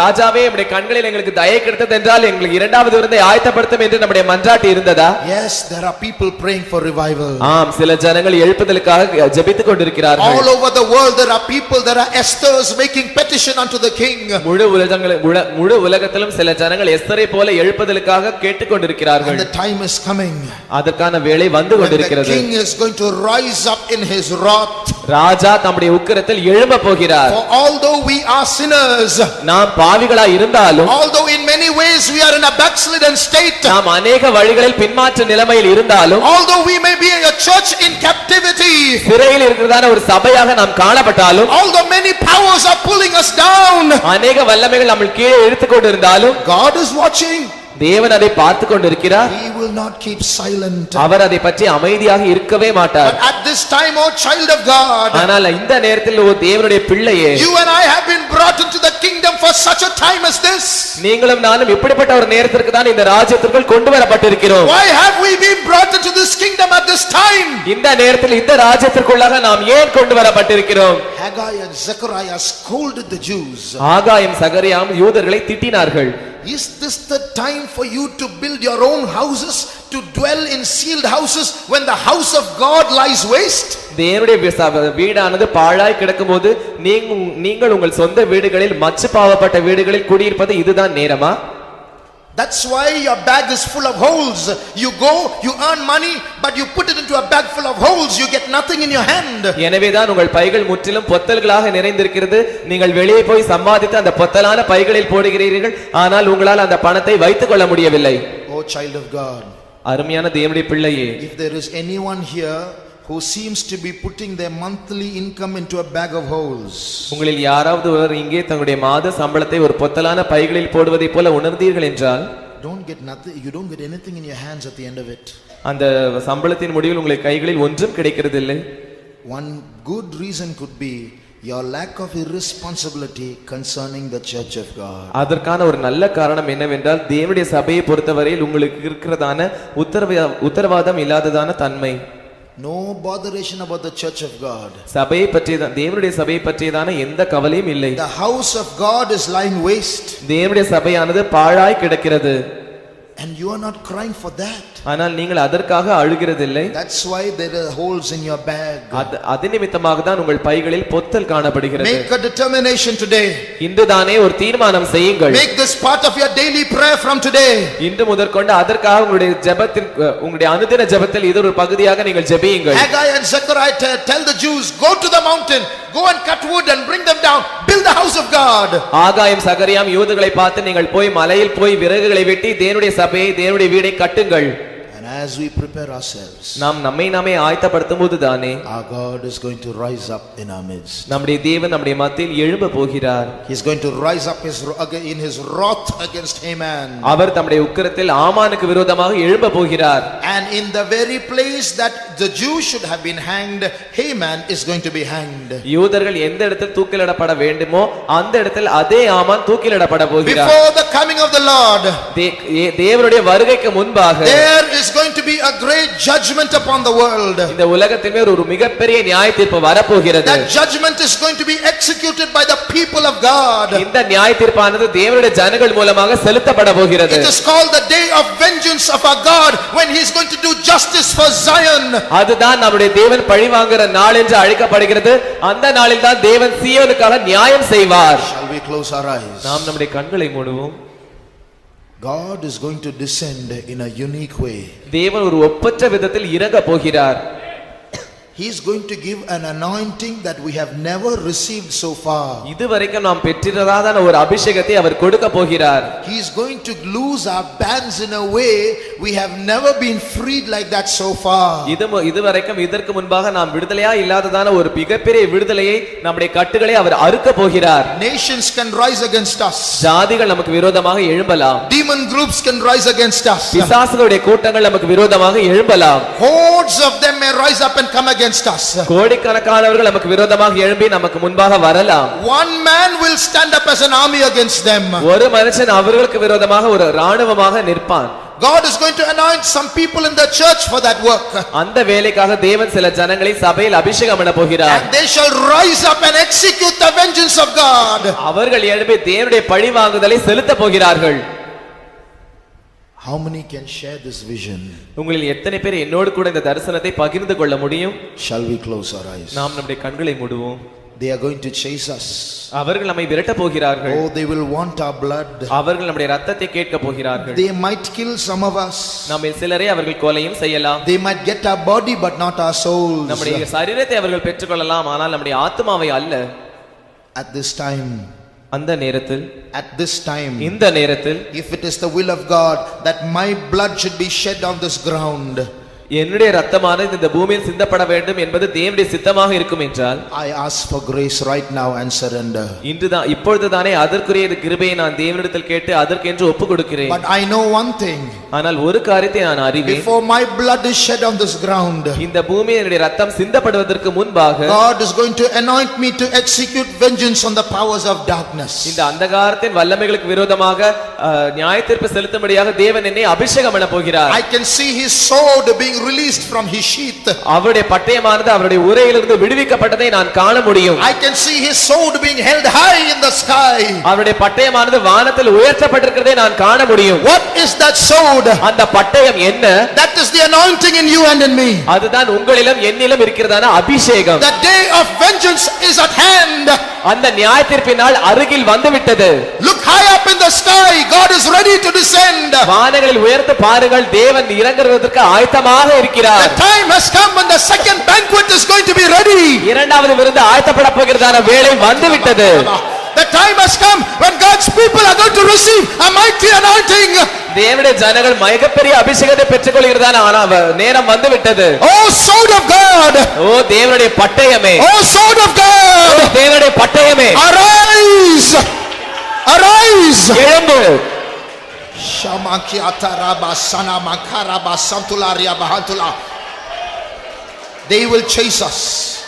ராஜாவே நம்முடைய கண்களில் எங்களுக்கு தயை கிடைத்தது என்றால் எங்களுக்கு இரண்டாவது விருந்தை ஆயத்தப்படுத்தும் என்று நம்முடைய மன்றாட்டு இருந்ததா? Yes, there are people praying for revival. ஆம், சில ஜனங்கள் எழுப்புதலுக்காக ஜெபித்துக் கொண்டிருக்கிறார்கள். All over the world there are people, there are Esthers making petition unto the king. முழு உலகத்திலும் சில ஜனங்கள் எஸ்தரை போல எழுப்புதலுக்காக கேட்டுக்கொண்டிருக்கிறார்கள். And the time is coming. அதற்கான வேளை வந்து கொண்டிருக்கிறது. The king is going to rise up in his wrath. ராஜா தம்முடைய உக்கிரத்தில் எழும்ப போகிறார். For although we are sinners, நாம் பாவிகளாய் இருந்தாலும், although in many ways we are in a backslidden state, நாம் அநேக வழிகளில் பின்மாற்ற நிலைமையில் இருந்தாலும், although we may be a church in captivity, சிறையில் இருக்கிறதான ஒரு சபையாக நாம் காணப்பட்டாலும், although many powers are pulling us down, அநேக வல்லமைகள் நம்மை கீழே இழுத்துக் கொண்டிருந்தாலும், God is watching. தேவன் அதை பார்த்து கொண்டிருக்கிறார். He will not keep silent. அவர் அதை பற்றி அமைதியாக இருக்கவே மாட்டார். But at this time, O child of God, ஆனால் இந்த நேரத்தில் ஓ தேவனுடைய பிள்ளையே, you and I have been brought into the kingdom for such a time as this. நீங்களும் நானும் இப்படிப்பட்ட ஒரு நேரத்திற்கு தான் இந்த ராஜ்யத்திற்குள் கொண்டு வரப்பட்டிருக்கிறோம். Why have we been brought into this kingdom at this time? இந்த நேரத்தில் இந்த ராஜ்யத்திற்குள்ளாக நாம் ஏன் கொண்டு வரப்பட்டிருக்கிறோம்? Haggai and Zechariah scolded the Jews. ஆகாயம் சகரியாம் யூதர்களை திட்டினார்கள். Is this the time for you to build your own houses, to dwell in sealed houses when the house of God lies waste? தேவனுடைய வீடானது பாழாய் கிடக்கும்போது நீங்கள் உங்கள் சொந்த வீடுகளில் மச்சு பாவப்பட்ட வீடுகளில் குடியிருப்பது இதுதான் நேரமா? That's why your bag is full of holes. You go, you earn money, but you put it into a bag full of holes. You get nothing in your hand. எனவேதான் உங்கள் பைகள் முற்றிலும் பொத்தல்களாக நிறைந்திருக்கிறது. நீங்கள் வெளியே போய் சம்பாதித்து அந்த பொத்தலான பைகளில் போடுகிறீர்கள். ஆனால் உங்களால் அந்த பணத்தை வைத்துக் கொள்ள முடியவில்லை. Oh child of God, அருமையான தேவனுடைய பிள்ளையே, if there is anyone here who seems to be putting their monthly income into a bag of holes, உங்களில் யாராவது ஒருவர் இங்கே தங்களுடைய மாத சம்பளத்தை ஒரு பொத்தலான பைகளில் போடுவதை போல உணர்ந்தீர்கள் என்றால், don't get nothing, you don't get anything in your hands at the end of it. அந்த சம்பளத்தின் முடிவில் உங்கள் கைகளில் ஒன்றும் கிடைக்கிறதில்லை. One good reason could be your lack of irresponsibility concerning the church of God. அதற்கான ஒரு நல்ல காரணம் என்னவென்றால் தேவனுடைய சபையை பொறுத்தவரையில் உங்களுக்கு இருக்கிறதான உத்தரவாதம் இல்லாததான தன்மை. No botheration about the church of God. சபையை பற்றியதான தேவனுடைய சபையை பற்றியதான எந்த கவலையும் இல்லை. The house of God is lying waste. தேவனுடைய சபையானது பாழாய் கிடக்கிறது. And you are not crying for that. ஆனால் நீங்கள் அதற்காக அழுகிறதில்லை. That's why there are holes in your bag. அது நிமித்தமாக தான் உங்கள் பைகளில் பொத்தல் காணப்படுகிறது. Make a determination today. இன்றுதானே ஒரு தீர்மானம் செய்யுங்கள். Make this part of your daily prayer from today. இன்று முதற்கொண்டு அதற்காக உங்களுடைய ஜெபத்தில் உங்களுடைய அனுதின ஜெபத்தில் இது ஒரு பகுதியாக நீங்கள் ஜெபியுங்கள். Haggai and Zechariah tell the Jews, go to the mountain, go and cut wood and bring them down, build the house of God. ஆகாயம் சகரியாம் யூதர்களை பார்த்து நீங்கள் போய் மலையில் போய் விறகுகளை வெட்டி தேவனுடைய சபையை தேவனுடைய வீடை கட்டுங்கள். And as we prepare ourselves, நாம் நம்மை நாமே ஆயத்தப்படுத்தும்போது தானே our God is going to rise up in our midst. நம்முடைய தேவன் நம்முடைய மத்தியில் எழும்ப போகிறார். He is going to rise up in his wrath against Haman. அவர் தம்முடைய உக்கிரத்தில் ஆமானுக்கு விரோதமாக எழும்ப போகிறார். And in the very place that the Jews should have been hanged, Haman is going to be hanged. யூதர்கள் எந்த இடத்தில் தூக்கிலிடப்பட வேண்டுமோ அந்த இடத்தில் அதே ஆமான் தூக்கிலிடப்பட போகிறார். Before the coming of the Lord, தேவனுடைய வருகைக்கு முன்பாக there is going to be a great judgment upon the world. இந்த உலகத்தில் ஒரு மிகப்பெரிய நியாயத்தீர்ப்பு வரப்போகிறது. That judgment is going to be executed by the people of God. இந்த நியாயத்தீர்ப்பானது தேவனுடைய ஜனங்கள் மூலமாக செலுத்தப்பட போகிறது. It is called the day of vengeance of our God, when he is going to do justice for Zion. அதுதான் நம்முடைய தேவன் பழிவாங்குற நாள் என்று அழைக்கப்படுகிறது. அந்த நாளில் தான் தேவன் சீயோனுக்காக நியாயம் செய்வார். Shall we close our eyes? நாம் நம்முடைய கண்களை மூடுவோம். God is going to descend in a unique way. தேவன் ஒரு ஒப்பற்ற விதத்தில் இறங்க போகிறார். He is going to give an anointing that we have never received so far. இதுவரைக்கும் நாம் பெற்றிராதான ஒரு அபிஷேகத்தை அவர் கொடுக்க போகிறார். He is going to loose our bands in a way we have never been freed like that so far. இதுவரைக்கும் இதற்கு முன்பாக நாம் விடுதலையா இல்லாததான ஒரு மிகப்பெரிய விடுதலையை நம்முடைய கட்டுகளை அவர் அறுக்க போகிறார். Nations can rise against us. ஜாதிகள் நமக்கு விரோதமாக எழும்பலாம். Demon groups can rise against us. பிசாசுகளுடைய கூட்டங்கள் நமக்கு விரோதமாக எழும்பலாம். Hordes of them may rise up and come against us. கோடிக்கணக்கானவர்கள் நமக்கு விரோதமாக எழும்பி நமக்கு முன்பாக வரலாம். One man will stand up as an army against them. ஒரு மனுஷன் அவர்களுக்கு விரோதமாக ஒரு ராணுவமாக நிற்பான். God is going to anoint some people in the church for that work. அந்த வேலைக்காக தேவன் சில ஜனங்களை சபையில் அபிஷேகம் பண்ண போகிறார். And they shall rise up and execute the vengeance of God. அவர்கள் எழும்பி தேவனுடைய பழிவாங்குதலை செலுத்த போகிறார்கள். How many can share this vision? உங்களில் எத்தனை பேர் என்னோடு கூட இந்த தரிசனத்தை பகிர்ந்து கொள்ள முடியும்? Shall we close our eyes? நாம் நம்முடைய கண்களை மூடுவோம். They are going to chase us. அவர்கள் நம்மை விரட்ட போகிறார்கள். Oh, they will want our blood. அவர்கள் நம்முடைய இரத்தத்தை கேட்க போகிறார்கள். They might kill some of us. நம்மில் சிலரை அவர்கள் கொலையும் செய்யலாம். They might get our body but not our souls. நம்முடைய சரீரத்தை அவர்கள் பெற்றுக்கொள்ளலாம், ஆனால் நம்முடைய ஆத்மாவை அல்ல. At this time, அந்த நேரத்தில், at this time, இந்த நேரத்தில், if it is the will of God that my blood should be shed on this ground, என்னுடைய இரத்தமானது இந்த பூமியில் சிந்தப்பட வேண்டும் என்பது தேவனுடைய சித்தமாக இருக்கும் என்றால், I ask for grace right now and surrender. இன்றுதான் இப்பொழுதுதானே அதற்குரிய கிருபையை நான் தேவனிடத்தில் கேட்டு அதற்கென்று ஒப்புக் கொடுக்கிறேன். But I know one thing. ஆனால் ஒரு காரியத்தை நான் அறிவேன். Before my blood is shed on this ground, இந்த பூமியில் என்னுடைய இரத்தம் சிந்தப்படுவதற்கு முன்பாக God is going to anoint me to execute vengeance on the powers of darkness. இந்த அந்தகாரத்தின் வல்லமைகளுக்கு விரோதமாக நியாயத்தீர்ப்பு செலுத்தும்படியாக தேவன் என்னை அபிஷேகம் பண்ண போகிறார். I can see his sword being released from his sheath. அவருடைய பட்டயமானது அவருடைய உரையிலிருந்து விடுவிக்கப்பட்டதை நான் காண முடியும். I can see his sword being held high in the sky. அவருடைய பட்டயமானது வானத்தில் உயர்த்தப்பட்டிருக்கிறதை நான் காண முடியும். What is that sword? அந்த பட்டயம் என்ன? That is the anointing in you and in me. அதுதான் உங்களிலும் என்னிலும் இருக்கிறதான அபிஷேகம். The day of vengeance is at hand. அந்த நியாயத்தீர்ப்பின் நாள் அருகில் வந்துவிட்டது. Look high up in the sky. God is ready to descend. வானங்களில் உயர்த்து பாருங்கள், தேவன் இறங்குவதற்கு ஆயத்தமாக இருக்கிறார். The time has come when the second banquet is going to be ready. இரண்டாவது விருந்து ஆயத்தப்பட போகிறதான வேளை வந்துவிட்டது. The time has come when God's people are going to receive a mighty anointing. தேவனுடைய ஜனங்கள் மிகப்பெரிய அபிஷேகத்தை பெற்றுக்கொள்கிறதான நேரம் வந்துவிட்டது. Oh sword of God. ஓ தேவனுடைய பட்டயமே. Oh sword of God. தேவனுடைய பட்டயமே. Arise. Arise. எழும்பு. Shamakiata raba sana makaraba santularia bahantula. They will chase us.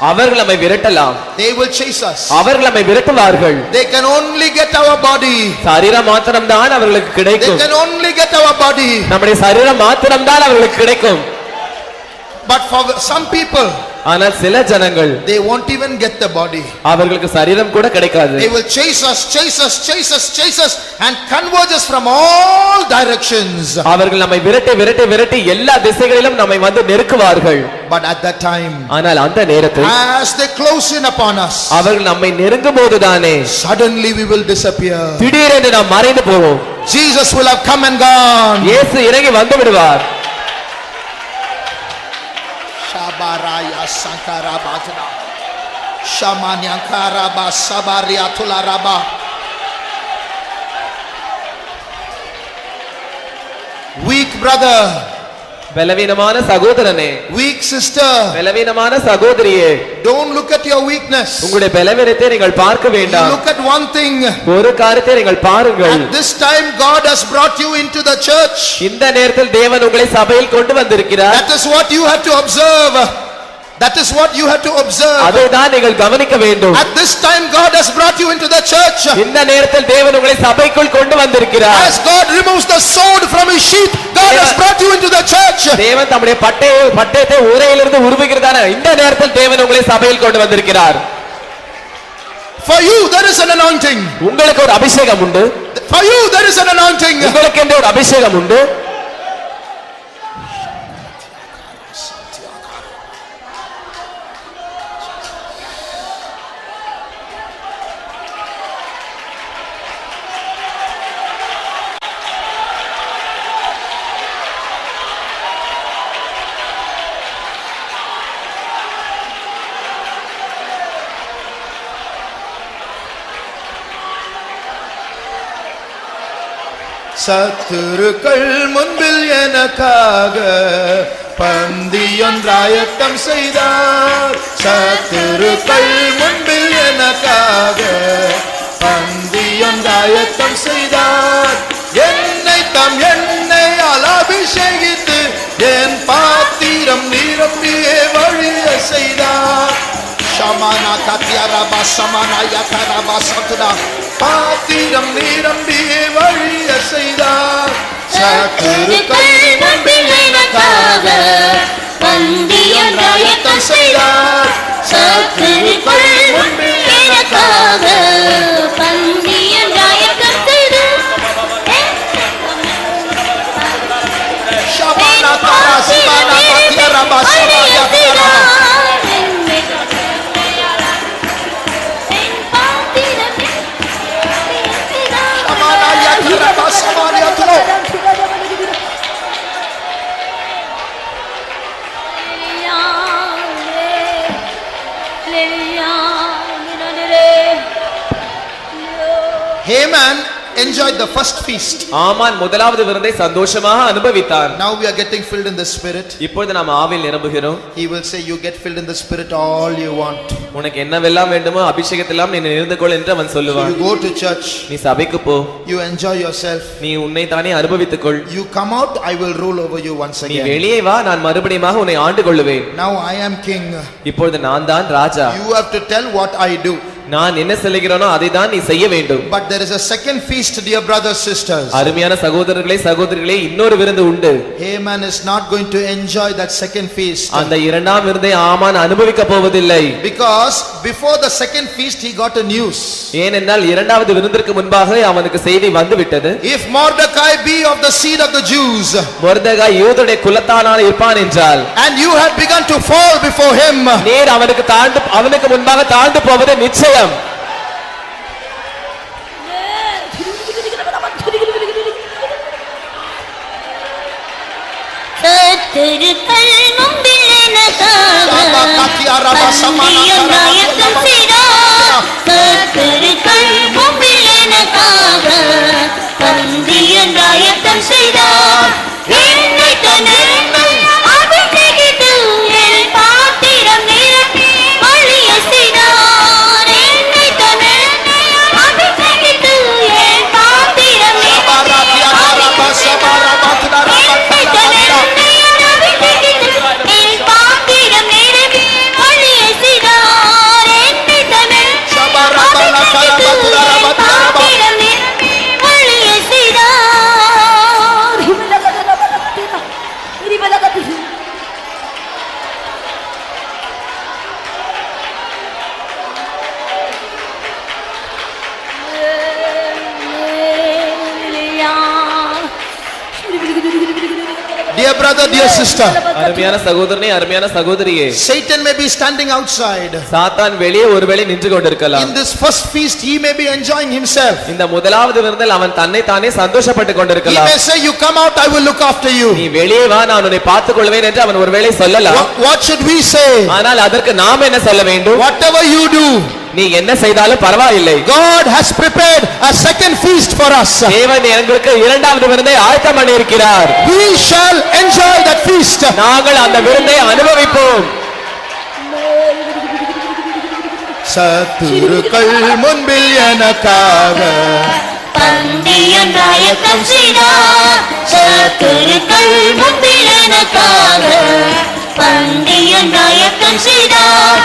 அவர்கள் நம்மை விரட்டலாம். They will chase us. அவர்கள் நம்மை விரட்டுவார்கள். They can only get our body. சரீரம் மாத்திரம்தான் அவர்களுக்கு They கிடைக்கும். can only get our body. நம்முடைய சரீரம் மாத்திரம்தான் அவர்களுக்கு கிடைக்கும். But for some people, ஆனால் சில ஜனங்கள் they won't even get the body. அவர்களுக்கு சரீரம் கூட கிடைக்காது. They will chase us, chase us, chase us, chase us and converge us from all directions. அவர்கள் நம்மை விரட்டி விரட்டி விரட்டி எல்லா திசைகளிலும் நம்மை வந்து நெருக்குவார்கள். But at that time, ஆனால் அந்த நேரத்தில் as they close in upon us, அவர்கள் நம்மை நெருங்கும் போதுதானே suddenly we will disappear. திடீரென்று நாம் மறைந்து போவோம். Jesus will have come and gone. இயேசு இறங்கி வந்து விடுவார். Shabaraya Sankara Batna Shamanyakara Basabaria Tularaba. Weak brother, பலவீனமான சகோதரனே, weak sister, பலவீனமான சகோதரியே, don't look at your weakness. உங்களுடைய பலவீனத்தை நீங்கள் பார்க்க வேண்டாம். Look at one thing. ஒரு காரியத்தை நீங்கள் பாருங்கள். At this time God has brought you into the church. இந்த நேரத்தில் தேவன் உங்களை சபையில் கொண்டு வந்திருக்கிறார். That is what you have to observe. That is what you have to observe. அதைதான் நீங்கள் கவனிக்க வேண்டும். At this time God has brought you into the church. இந்த நேரத்தில் தேவன் உங்களை சபைக்குள் கொண்டு வந்திருக்கிறார். As God removes the sword from his sheath, God has brought you into the church. தேவன் தம்முடைய பட்டயத்தை உரையிலிருந்து உருவுகிறதான இந்த நேரத்தில் தேவன் உங்களை சபையில் கொண்டு வந்திருக்கிறார். For you there is an anointing. உங்களுக்கு ஒரு அபிஷேகம் உண்டு. For you there is an anointing. உங்களுக்கு என்று ஒரு அபிஷேகம் உண்டு. சத்துருக்கள் முன்பில் எனக்காக பந்தியொன்றாயத்தம் செய்தார். சத்துருக்கள் முன்பில் எனக்காக பந்தியொன்றாயத்தம் செய்தார். என்னை தம் எண்ணெயால் அபிஷேகித்து என் பாத்திரம் நிரம்பியே வழிய செய்தார். ஷமானா கத்தியாரபா சமானா யகரபா சத்ரா பாத்திரம் நிரம்பியே வழிய செய்தார். சத்துருக்கள் முன்பில் எனக்காக பந்தியொன்றாயத்தம் செய்தார். சத்துருக்கள் முன்பில் எனக்காக பந்தியொன்றாயத்தம் செய்தார். ஷமானா கரா சமானா கத்தியாரபா சமானா யகரபா Haman enjoyed the first feast. ஆமான் முதலாவது விருந்தை சந்தோஷமாக அனுபவித்தான். Now we are getting filled in the spirit. இப்பொழுது நாம் ஆவியில் நிரம்புகிறோம். He will say, you get filled in the spirit all you want. உனக்கு என்னவெல்லாம் வேண்டுமோ அபிஷேகத்தெல்லாம் நீ நிறைந்து கொள் என்று அவன் So சொல்லுவான். you go to church, நீ சபைக்கு போ, you enjoy yourself. நீ உன்னை தானே அனுபவித்துக் கொள். You come out, I will rule over you once நீ again. வெளியே வா, நான் மறுபடியும் உன்னை ஆண்டு கொள்ளுவேன். Now I am king. இப்பொழுது நான் தான் ராஜா. You have to tell what I do. நான் என்ன சொல்லுகிறேனோ அதை தான் நீ செய்ய வேண்டும். But there is a second feast, dear brothers, sisters. அருமையான சகோதரர்களே சகோதரிகளே, இன்னொரு விருந்து உண்டு. Haman is not going to enjoy that second feast. அந்த இரண்டாம் விருந்தை ஆமான் அனுபவிக்க போவதில்லை. Because before the second feast he got a news. ஏனென்றால் இரண்டாவது விருந்திற்கு முன்பாக அவனுக்கு செய்தி வந்து விட்டது. If Mordecai be of the seed of the Jews, மொர்தெகாய் யூதருடைய குலத்தானான இருப்பான் என்றால், and you had begun to fall before him, நீர் அவனுக்கு முன்பாக தாழ்ந்து போவது நிச்சயம். சத்துருக்கள் முன்பில் எனக்காக பந்தியொன்றாயத்தம் செய்தார். சத்துருக்கள் முன்பில் எனக்காக பந்தியொன்றாயத்தம் செய்தார். என்னை தன்னை அபிஷேகித்து என் பாத்திரம் நிரப்பி வழிய செய்தார். என்னை தன்னை அபிஷேகித்து என் பாத்திரம் நிரப்பி dear brother, dear sister, அருமையான சகோதரனே அருமையான சகோதரியே, Satan may be standing outside. சாத்தான் வெளியே ஒருவேளை நின்று கொண்டிருக்கலாம். In this first feast he may be enjoying himself. இந்த முதலாவது விருந்தில் அவன் தன்னை தானே சந்தோஷப்பட்டு He கொண்டிருக்கலாம். may say, you come out, I will look after you. நீ வெளியே வா, நான் உன்னை பார்த்துக் கொள்வேன் என்று அவன் ஒருவேளை சொல்லலாம். What should we say? ஆனால் அதற்கு நாம் என்ன சொல்ல வேண்டும்? Whatever you do, நீ என்ன செய்தாலும் பரவாயில்லை, God has prepared a second feast for us. தேவன் எங்களுக்கு இரண்டாவது விருந்தை ஆயத்தம் பண்ணி இருக்கிறார். We shall enjoy that feast. நாங்கள் அந்த விருந்தை அனுபவிப்போம். சத்துருக்கள் முன்பில் எனக்காக பந்தியொன்றாயத்தம் செய்தார். சத்துருக்கள் முன்பில் எனக்காக பந்தியொன்றாயத்தம் செய்தார்.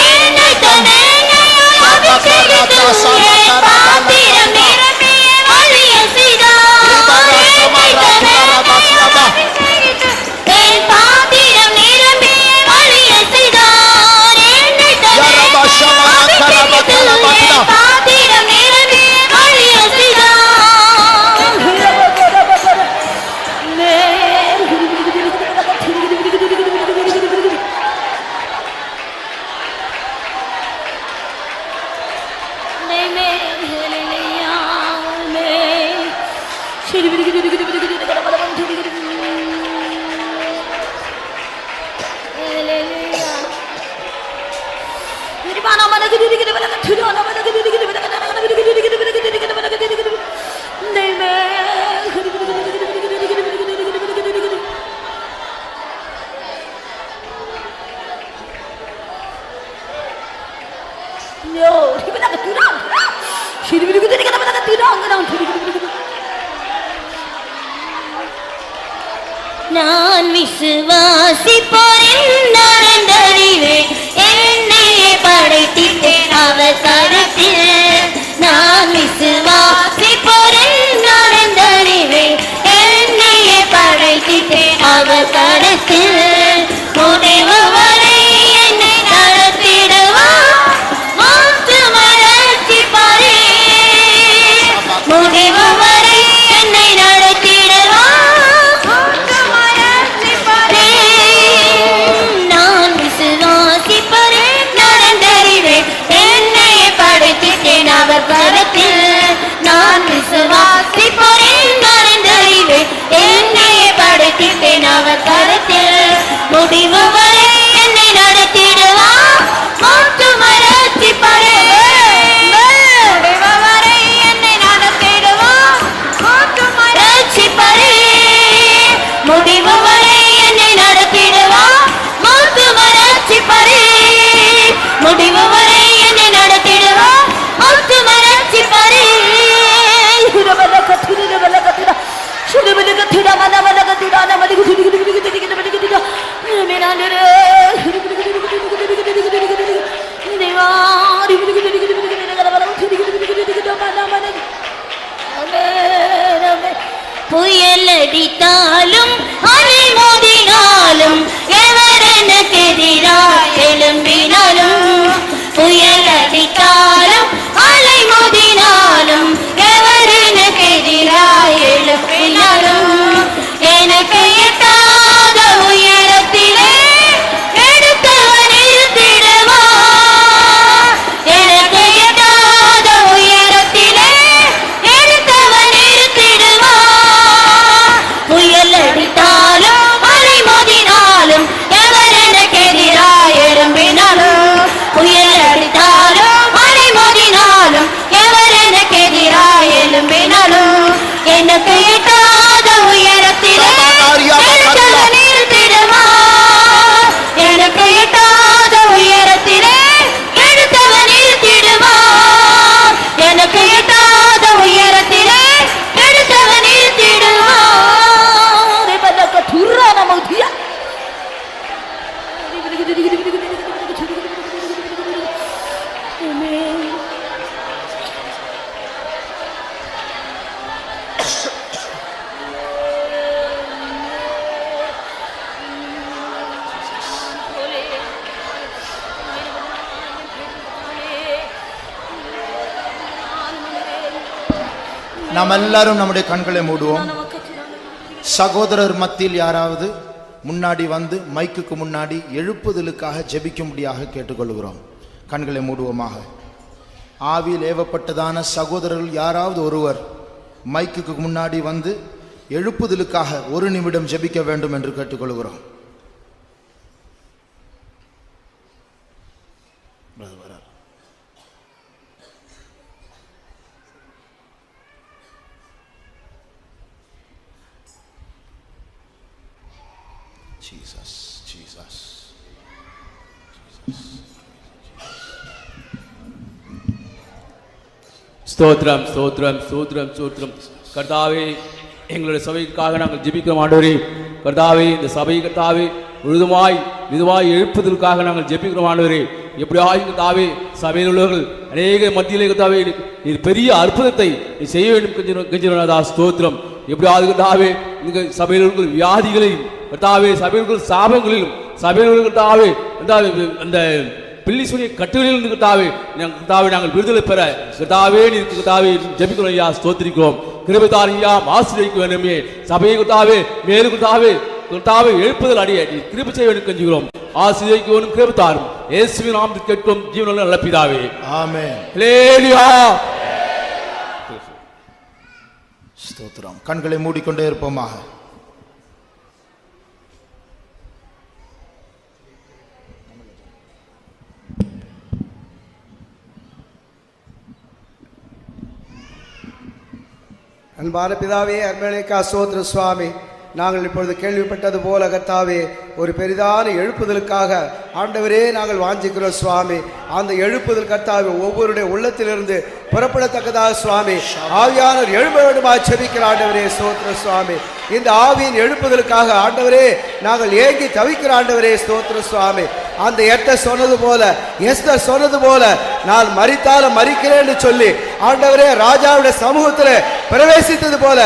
என்னை தன்னை அபிஷேகித்து என் பாத்திரம் நிரப்பி வழிய செய்தார். என்னை தன்னை அபிஷேகித்து என் பாத்திரம் நிரப்பி வழிய செய்தார். என்னை தன்னை அபிஷேகித்து என் பாத்திரம் நிரப்பி வழிய செய்தார். Amen. நான் விசுவாசிப்போரின் நடந்தறிவேன் என்னையே படைத்திட்டேன் அவர் கருத்தில் நான் விசுவாசிப்போரின் நடந்தறிவேன் என்னையே படைத்திட்டேன் அவர் கருத்தில் முடிவு வரை என்னை நடத்திடுவார் மாற்று மலர்ச்சி பாரே முடிவு வரை என்னை நடத்திடுவார் மாற்று மலர்ச்சி பாரே நான் விசுவாசிப்பேன் நடந்தறிவேன் என்னையே படைத்திட்டேன் அவர் கருத்தில் நான் விசுவாசிப்பேன் நடந்தறிவேன் என்னையே படைத்திட்டேன் அவர் கருத்தில் முடிவு வரை என்னை நடத்திடுவார் மாற்று மலர்ச்சி பாரே முடிவு வரை என்னை நடத்திடுவார் மாற்று மலர்ச்சி பாரே முடிவு வரை என்னை நடத்திடுவார் மாற்று மலர்ச்சி பாரே முடிவு வரை என்னை நடத்திடுவார் மாற்று மலர்ச்சி பாரே புயலடித்தாலும் அலை மோதினாலும் எவர் எனக்கு எதிராய் எழும்பினாலும் புயலடித்தாலும் அலை மோதினாலும் எவர் எனக்கு எதிராய் எழுப்பினாலும் எனக்கு எட்டாத உயரத்திலே எடுத்தவன் இருத்திடுவார் எனக்கு எட்டாத உயரத்திலே எடுத்தவன் இருத்திடுவார் புயலடித்தாலும் அலை மோதினாலும் எவர் எனக்கு எதிராய் எழும்பினாலும் புயலடித்தாலும் அலை மோதினாலும் எவர் எனக்கு எதிராய் எழும்பினாலும் எனக்கு எட்டாத உயரத்திலே எடுத்தவன் இருத்திடுவார் எனக்கு எட்டாத உயரத்திலே எடுத்தவன் இருத்திடுவார் எனக்கு எட்டாத உயரத்திலே எடுத்தவன் இருத்திடுவார் நாம் எல்லாரும் நம்முடைய கண்களை மூடுவோம். சகோதரர் மத்தியில் யாராவது முன்னாடி வந்து மைக்குக்கு முன்னாடி எழுப்புதலுக்காக ஜெபிக்கும்படியாக கேட்டுக்கொள்கிறோம். கண்களை மூடுவோமாக. ஆவியில் ஏவப்பட்டதான சகோதரர்கள் யாராவது ஒருவர் மைக்குக்கு முன்னாடி வந்து எழுப்புதலுக்காக ஒரு நிமிடம் ஜெபிக்க வேண்டும் என்று கேட்டுக்கொள்கிறோம். Jesus, Jesus. ஸ்தோத்திரம் ஸ்தோத்திரம் ஸ்தோத்திரம் ஸ்தோத்திரம். கர்த்தாவே, எங்களுடைய சபைக்காக நாங்கள் ஜெபிக்கிறோம் ஆண்டவரே. கர்த்தாவே, இந்த சபை கர்த்தாவே விதமாய் எழுப்புதலுக்காக நாங்கள் ஜெபிக்கிறோம் ஆண்டவரே. எப்படியாவது கர்த்தாவே சபையில் உள்ளவர்கள் அநேக மத்தியிலே கர்த்தாவே இது பெரிய அற்புதத்தை செய்ய வேண்டும் கெஞ்சினதா ஸ்தோத்திரம். எப்படியாவது கர்த்தாவே இந்த சபையில் உள்ள வியாதிகளையும் கர்த்தாவே சபையில் உள்ள சாபங்களிலும் சபையில் கர்த்தாவே அந்த பில்லி சுனிய கட்டுகளில் கர்த்தாவே நாங்கள் விடுதலை பெற கர்த்தாவே கர்த்தாவே ஜெபிக்கிறோம் ஐயா, ஸ்தோத்திரிக்கிறோம். கிருபைதாரியா ஆசீர்வதிக்க வேண்டுமே சபையை கர்த்தாவே மேலும் கர்த்தாவே எழுப்புதல் அடைய கிருபை செய்ய வேண்டும் கெஞ்சுகிறோம். ஆசீர்வதிக்கவும் கிருபைதாரும் இயேசுவின் நாமத்தில் கேட்கும் ஜீவனுள்ள நல்ல பிதாவே, ஆமென். ஹல்லேலூயா. ஸ்தோத்திரம். கண்களை மூடிக்கொண்டே இருப்போமாக. அன்பான பிதாவே, அருமையுள்ள ஸ்தோத்திர சுவாமி, நாங்கள் இப்பொழுது கேள்விப்பட்டது போல கர்த்தாவே ஒரு பெரிதான எழுப்புதலுக்காக ஆண்டவரே நாங்கள் வாஞ்சிக்கிறோம் சுவாமி. அந்த எழுப்புதல் கர்த்தாவே ஒவ்வொருடைய உள்ளத்திலிருந்து புறப்படத்தக்கதாக சுவாமி ஆவியானவர் எழும்ப வேண்டுமா செபிக்கிற ஆண்டவரே ஸ்தோத்திர சுவாமி. இந்த ஆவியின் எழுப்புதலுக்காக ஆண்டவரே நாங்கள் ஏங்கி தவிக்கிற ஆண்டவரே ஸ்தோத்திர சுவாமி. அந்த எஸ்தர் சொன்னது போல நான் மரித்தாலும் மரிக்கிறேன்னு சொல்லி ஆண்டவரே ராஜாவுடைய சமூகத்தில் பிரவேசித்தது போல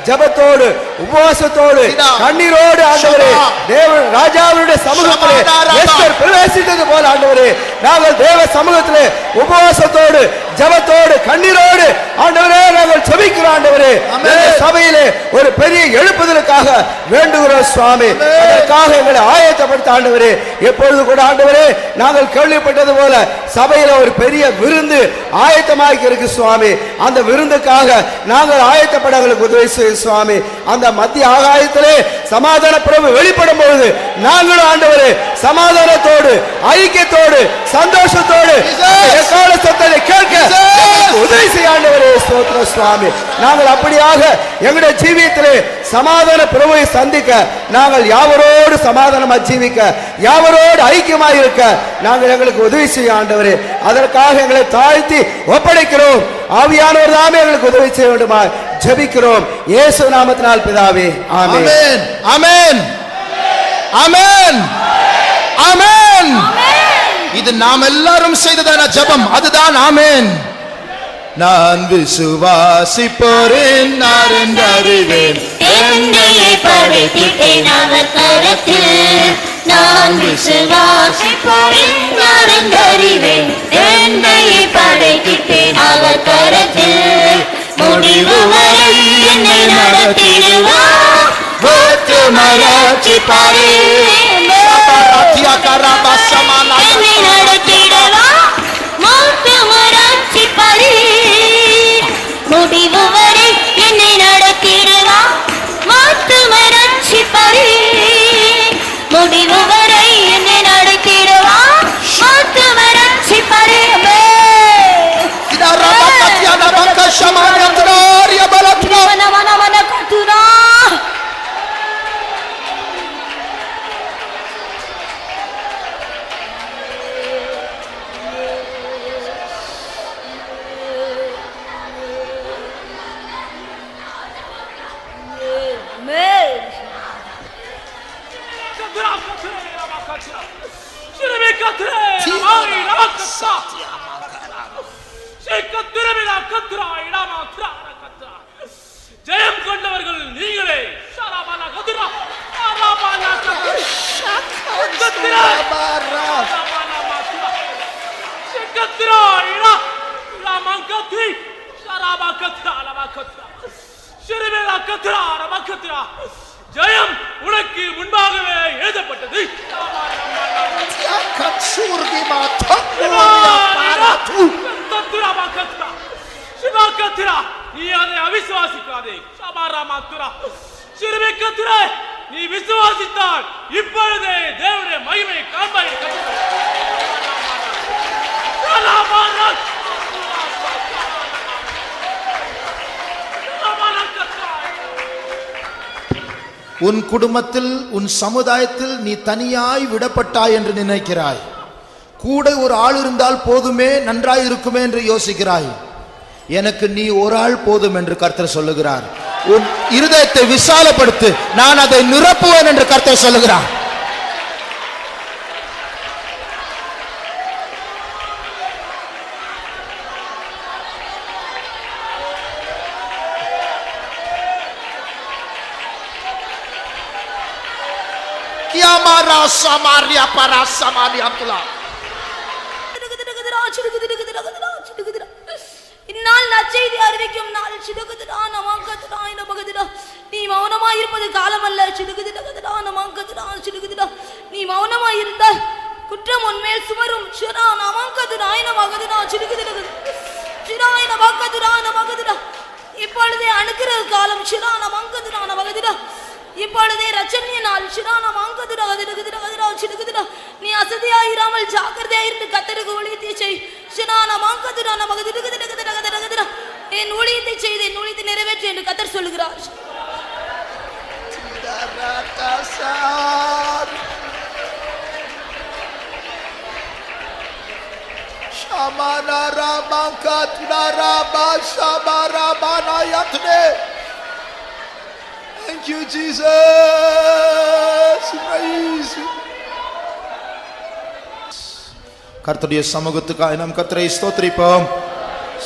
ஜபத்தோடு உபவாசத்தோடு கண்ணீரோடு ஆண்டவரே தேவன் ராஜாவுடைய சமூகத்திலே எஸ்தர் பிரவேசித்தது போல ஆண்டவரே நாங்கள் தேவ சமூகத்திலே உபவாசத்தோடு ஜபத்தோடு கண்ணீரோடு ஆண்டவரே நாங்கள் ஜெபிக்கிறோம் ஆண்டவரே. இந்த சபையிலே ஒரு பெரிய எழுப்புதலுக்காக வேண்டுகிறோம் சுவாமி. அதற்காக எங்களை ஆயத்தப்படுத்த ஆண்டவரே. எப்பொழுது கூட ஆண்டவரே நாங்கள் கேள்விப்பட்டது போல சபையில ஒரு பெரிய விருந்து ஆயத்தமாகி இருக்கு சுவாமி. அந்த விருந்துக்காக நாங்கள் ஆயத்தப்பட எங்களுக்கு உதவி செய்யும் சுவாமி. அந்த மத்திய ஆகாயத்திலே சமாதான பிரபு வெளிப்படும் பொழுது நாங்களும் ஆண்டவரே சமாதானத்தோடு ஐக்கியத்தோடு சந்தோஷத்தோடு எக்கால சத்தத்தை கேட்க உதவி செய்ய ஆண்டவரே ஸ்தோத்திர சுவாமி. நாங்கள் அப்படியாக எங்களுடைய ஜீவியத்திலே சமாதான பிரபுவை சந்திக்க நாங்கள் யாவரோடு சமாதானமாக ஜீவிக்க யாவரோடு ஐக்கியமாக இருக்க நாங்கள் எங்களுக்கு உதவி செய்ய ஆண்டவரே. அதற்காக எங்களை தாழ்த்தி ஒப்படைக்கிறோம். ஆவியானவர் தாமே எங்களுக்கு உதவி செய்ய வேண்டுமா ஜெபிக்கிறோம் இயேசு நாமத்தினால் பிதாவே ஆமென். ஆமென் ஆமென் ஆமென். இது நாம் எல்லாரும் செய்ததான ஜெபம் அதுதான் ஆமென். நான் விசுவாசிப்போரேன் நான் அறிவேன் என்னையே படைத்திட்டேன் அவர் கரத்தில். நான் விசுவாசிப்போரேன் நான் அறிவேன் என்னையே படைத்திட்டேன் அவர் கரத்தில். முடிவு வரை என்னை நடத்திடுவார் மராட்சி பாரே என்னை நடத்திடுவார் மராட்சி பாரே. முடிவு வரை என்னை நடத்திடுவார் மராட்சி பாரே. முடிவு வரை என்னை நடத்திடுவார் மராட்சி பாரே. ஜெயம் கொண்டவர்கள் நீங்களே. ஜெயம் உனக்கு முன்பாகவே எழுதப்பட்டது. நீ அதை அவிசுவாசிக்காதே. நீ விசுவாசித்தால் இப்பொழுதே தேவனுடைய மகிமை காண்பாய். உன் குடும்பத்தில் உன் சமுதாயத்தில் நீ தனியாய் விடப்பட்டாய் என்று நினைக்கிறாய். கூட ஒரு ஆள் இருந்தால் போதுமே நன்றாய் இருக்குமே என்று யோசிக்கிறாய். எனக்கு நீ ஒரு ஆள் போதும் என்று கர்த்தர் சொல்லுகிறார். உன் இருதயத்தை விசாலப்படுத்து, நான் அதை நிரப்புவேன் என்று கர்த்தர் சொல்லுகிறார். இந்நாள் நற்செய்தி அறிவிக்கும் நாள். நீ மௌனமாயிருப்பது காலமல்ல. நீ மௌனமாயிருந்தால் குற்றம் உன்மேல் சுமரும். இப்பொழுதே அணுகிறது காலம். இப்பொழுதே ரச்சனிய நாள். நீ அசதியாயிராமல் ஜாக்கிரதையாயிருந்து கர்த்தருக்கு ஊழியத்தை செய். என் ஊழியத்தை செய்து என் ஊழியத்தை நிறைவேற்று என்று கர்த்தர் சொல்லுகிறார். Shamana Ramakatna Rabba Shabarabana Yatne. Thank you, Jesus. Praise you. கர்த்தருடைய சமூகத்துக்காக நாம் கர்த்தரை ஸ்தோத்திரிப்போம்.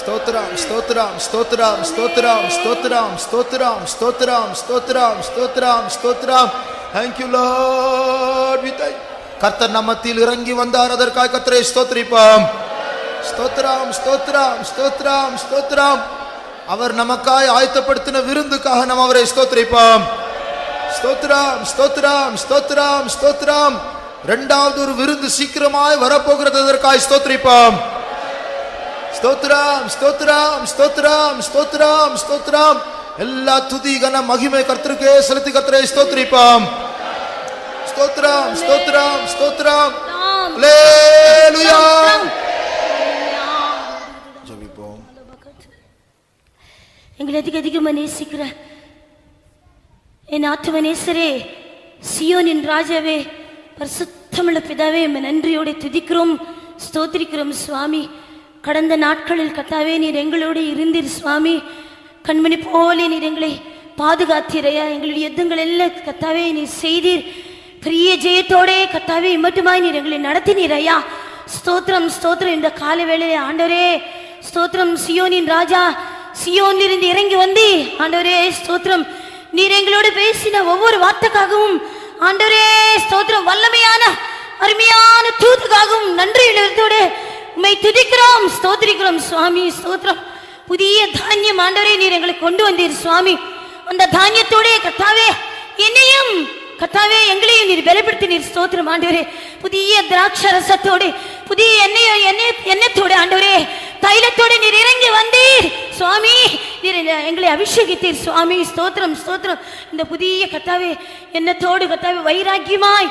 ஸ்தோத்திரம் ஸ்தோத்திரம் ஸ்தோத்திரம் ஸ்தோத்திரம் ஸ்தோத்திரம் ஸ்தோத்திரம் ஸ்தோத்திரம் ஸ்தோத்திரம் ஸ்தோத்திரம் ஸ்தோத்திரம். Thank you Lord. We thank கர்த்தர் நம்ம மத்தியில் இறங்கி வந்தார், அதற்காக கர்த்தரை ஸ்தோத்திரிப்போம். ஸ்தோத்திரம் ஸ்தோத்திரம் ஸ்தோத்திரம் ஸ்தோத்திரம். அவர் நமக்காய் ஆயத்தப்படுத்தின விருந்துக்காக நாம் அவரை ஸ்தோத்திரிப்போம். ஸ்தோத்திரம் ஸ்தோத்திரம் ஸ்தோத்திரம் ஸ்தோத்திரம். இரண்டாவது ஒரு விருந்து சீக்கிரமாய் வரப்போகிறது, அதற்காய் ஸ்தோத்திரிப்போம். ஸ்தோத்திரம் ஸ்தோத்திரம் ஸ்தோத்திரம் ஸ்தோத்திரம் ஸ்தோத்திரம். எல்லா துதி கன மகிமை கர்த்தருக்கே செலுத்தி கர்த்தரை ஸ்தோத்திரிப்போம். ஸ்தோத்திரம் ஸ்தோத்திரம் ஸ்தோத்திரம். அல்லேலூயா. ஜெபிப்போம். எங்களை அதிகமாக நேசிக்கிற என் ஆத்தும நேசரே, சியோனின் ராஜாவே, பரிசுத்தமுள்ள பிதாவே, நன்றியோடு துதிக்கிறோம், ஸ்தோத்திரிக்கிறோம் சுவாமி. கடந்த நாட்களில் கர்த்தாவே நீர் எங்களோடு இருந்தீர் சுவாமி. கண்மணி போலே நீர் எங்களை பாதுகாத்தீரையா. எங்களுடைய யுத்தங்கள் எல்லாம் கர்த்தாவே நீர் செய்தீர். பெரிய ஜெயத்தோடே கர்த்தாவே மட்டுமாய் நீர் எங்களை நடத்தினீரையா. ஸ்தோத்திரம் ஸ்தோத்திரம். இந்த கால வேளையிலே ஆண்டவரே ஸ்தோத்திரம். சியோனின் ராஜா சியோனில் இருந்து இறங்கி வந்து ஆண்டவரே ஸ்தோத்திரம், நீர் எங்களோடு பேசின ஒவ்வொரு வார்த்தைக்காகவும் ஆண்டவரே ஸ்தோத்திரம், வல்லமையான அருமையான தூதுக்காகவும் நன்றி எழுத்தோடு உம்மை துதிக்கிறோம், ஸ்தோத்திரிக்கிறோம் சுவாமி. ஸ்தோத்திரம். புதிய தானியம் ஆண்டவரே நீர் எங்களை கொண்டு வந்தீர் சுவாமி. அந்த தானியத்தோட கர்த்தாவே என்னையும் கர்த்தாவே எங்களையும் நீர் பலப்படுத்தினீர். ஸ்தோத்திரம் ஆண்டவரே. புதிய திராட்சை ரசத்தோடு புதிய எண்ணெயத்தோடு ஆண்டவரே தைலத்தோடு நீர் இறங்கி வந்தீர் சுவாமி. நீர் எங்களை அபிஷேகித்தீர் சுவாமி. ஸ்தோத்திரம் ஸ்தோத்திரம். இந்த புதிய கர்த்தாவே எண்ணத்தோடு கர்த்தாவே வைராக்கியமாய்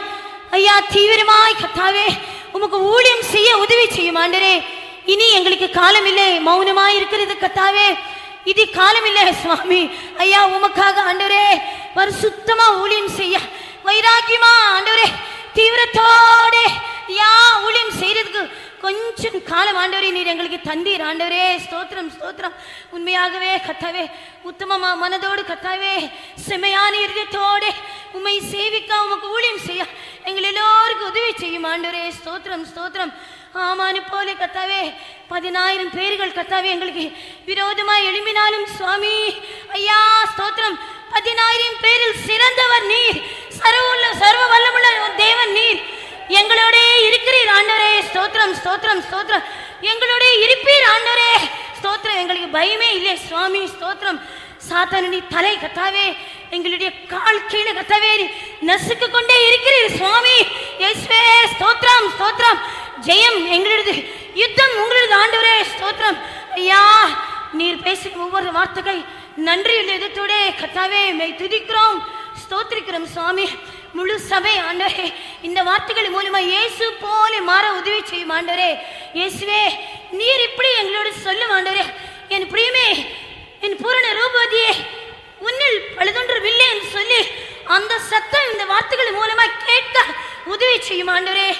ஐயா தீவிரமாய் கர்த்தாவே உமக்கு ஊழியம் செய்ய உதவி செய்யும் ஆண்டவரே. இனி எங்களுக்கு காலம் இல்லை, மௌனமாய் இருக்கிறது கர்த்தாவே. இது காலம் இல்லை சுவாமி. ஐயா உமக்காக ஆண்டவரே பரிசுத்தமா ஊழியம் செய்ய வைராக்கியமா ஆண்டவரே தீவிரத்தோட யா ஊழியம் செய்யறதுக்கு கொஞ்சம் காலம் ஆண்டவரே நீர் எங்களுக்கு தந்தீர் ஆண்டவரே. ஸ்தோத்திரம் ஸ்தோத்திரம். உண்மையாகவே கர்த்தாவே உத்தமமா மனதோடு கர்த்தாவே செமையான இருதயத்தோடு உம்மை சேவிக்க உமக்கு ஊழியம் செய்ய எங்கள் எல்லோருக்கும் உதவி செய்யும் ஆண்டவரே. ஸ்தோத்திரம் ஸ்தோத்திரம். ஆமானு போல கர்த்தாவே 10,000 பேர்கள் கர்த்தாவே எங்களுக்கு விரோதமாய் எழும்பினாலும் சுவாமி ஐயா ஸ்தோத்திரம், 10,000 பேரில் சிறந்தவர் நீர், சர்வ வல்லமுள்ள தேவன் நீர். எங்களோட இருக்கிறீர் ஆண்டவரே. ஸ்தோத்திரம் ஸ்தோத்திரம் ஸ்தோத்திரம். எங்களோட இருப்பீர் ஆண்டவரே. ஸ்தோத்திரம். எங்களுக்கு பயமே இல்லை சுவாமி. ஸ்தோத்திரம். சாத்தானி தலை கர்த்தாவே எங்களுடைய கால் கீழே கர்த்தாவே நசுக்கு கொண்டே இருக்கிறீர் சுவாமி. இயேசுவே ஸ்தோத்திரம் ஸ்தோத்திரம். ஜெயம் எங்களது, யுத்தம் உங்களது ஆண்டவரே. ஸ்தோத்திரம். ஐயா நீர் பேசும் ஒவ்வொரு வார்த்தைகள் நன்றி எதிர்த்தோட கர்த்தாவே மெய் துதிக்கிறோம், ஸ்தோத்திரிக்கிறோம் சுவாமி. முழு சபை ஆண்டவரே இந்த வார்த்தைகள் மூலமா இயேசு போல மாற உதவி செய்யும் ஆண்டவரே. இயேசுவே நீர் இப்படி எங்களோடு சொல்லும் ஆண்டவரே. என் பிரியமே, என் பூரண ரூபதியே, உன்னில் பழுதொன்றுமில்லை என்று சொல்லி அந்த சத்தம் இந்த வார்த்தைகள் மூலமா கேட்க உதவி செய்யும் ஆண்டவரே.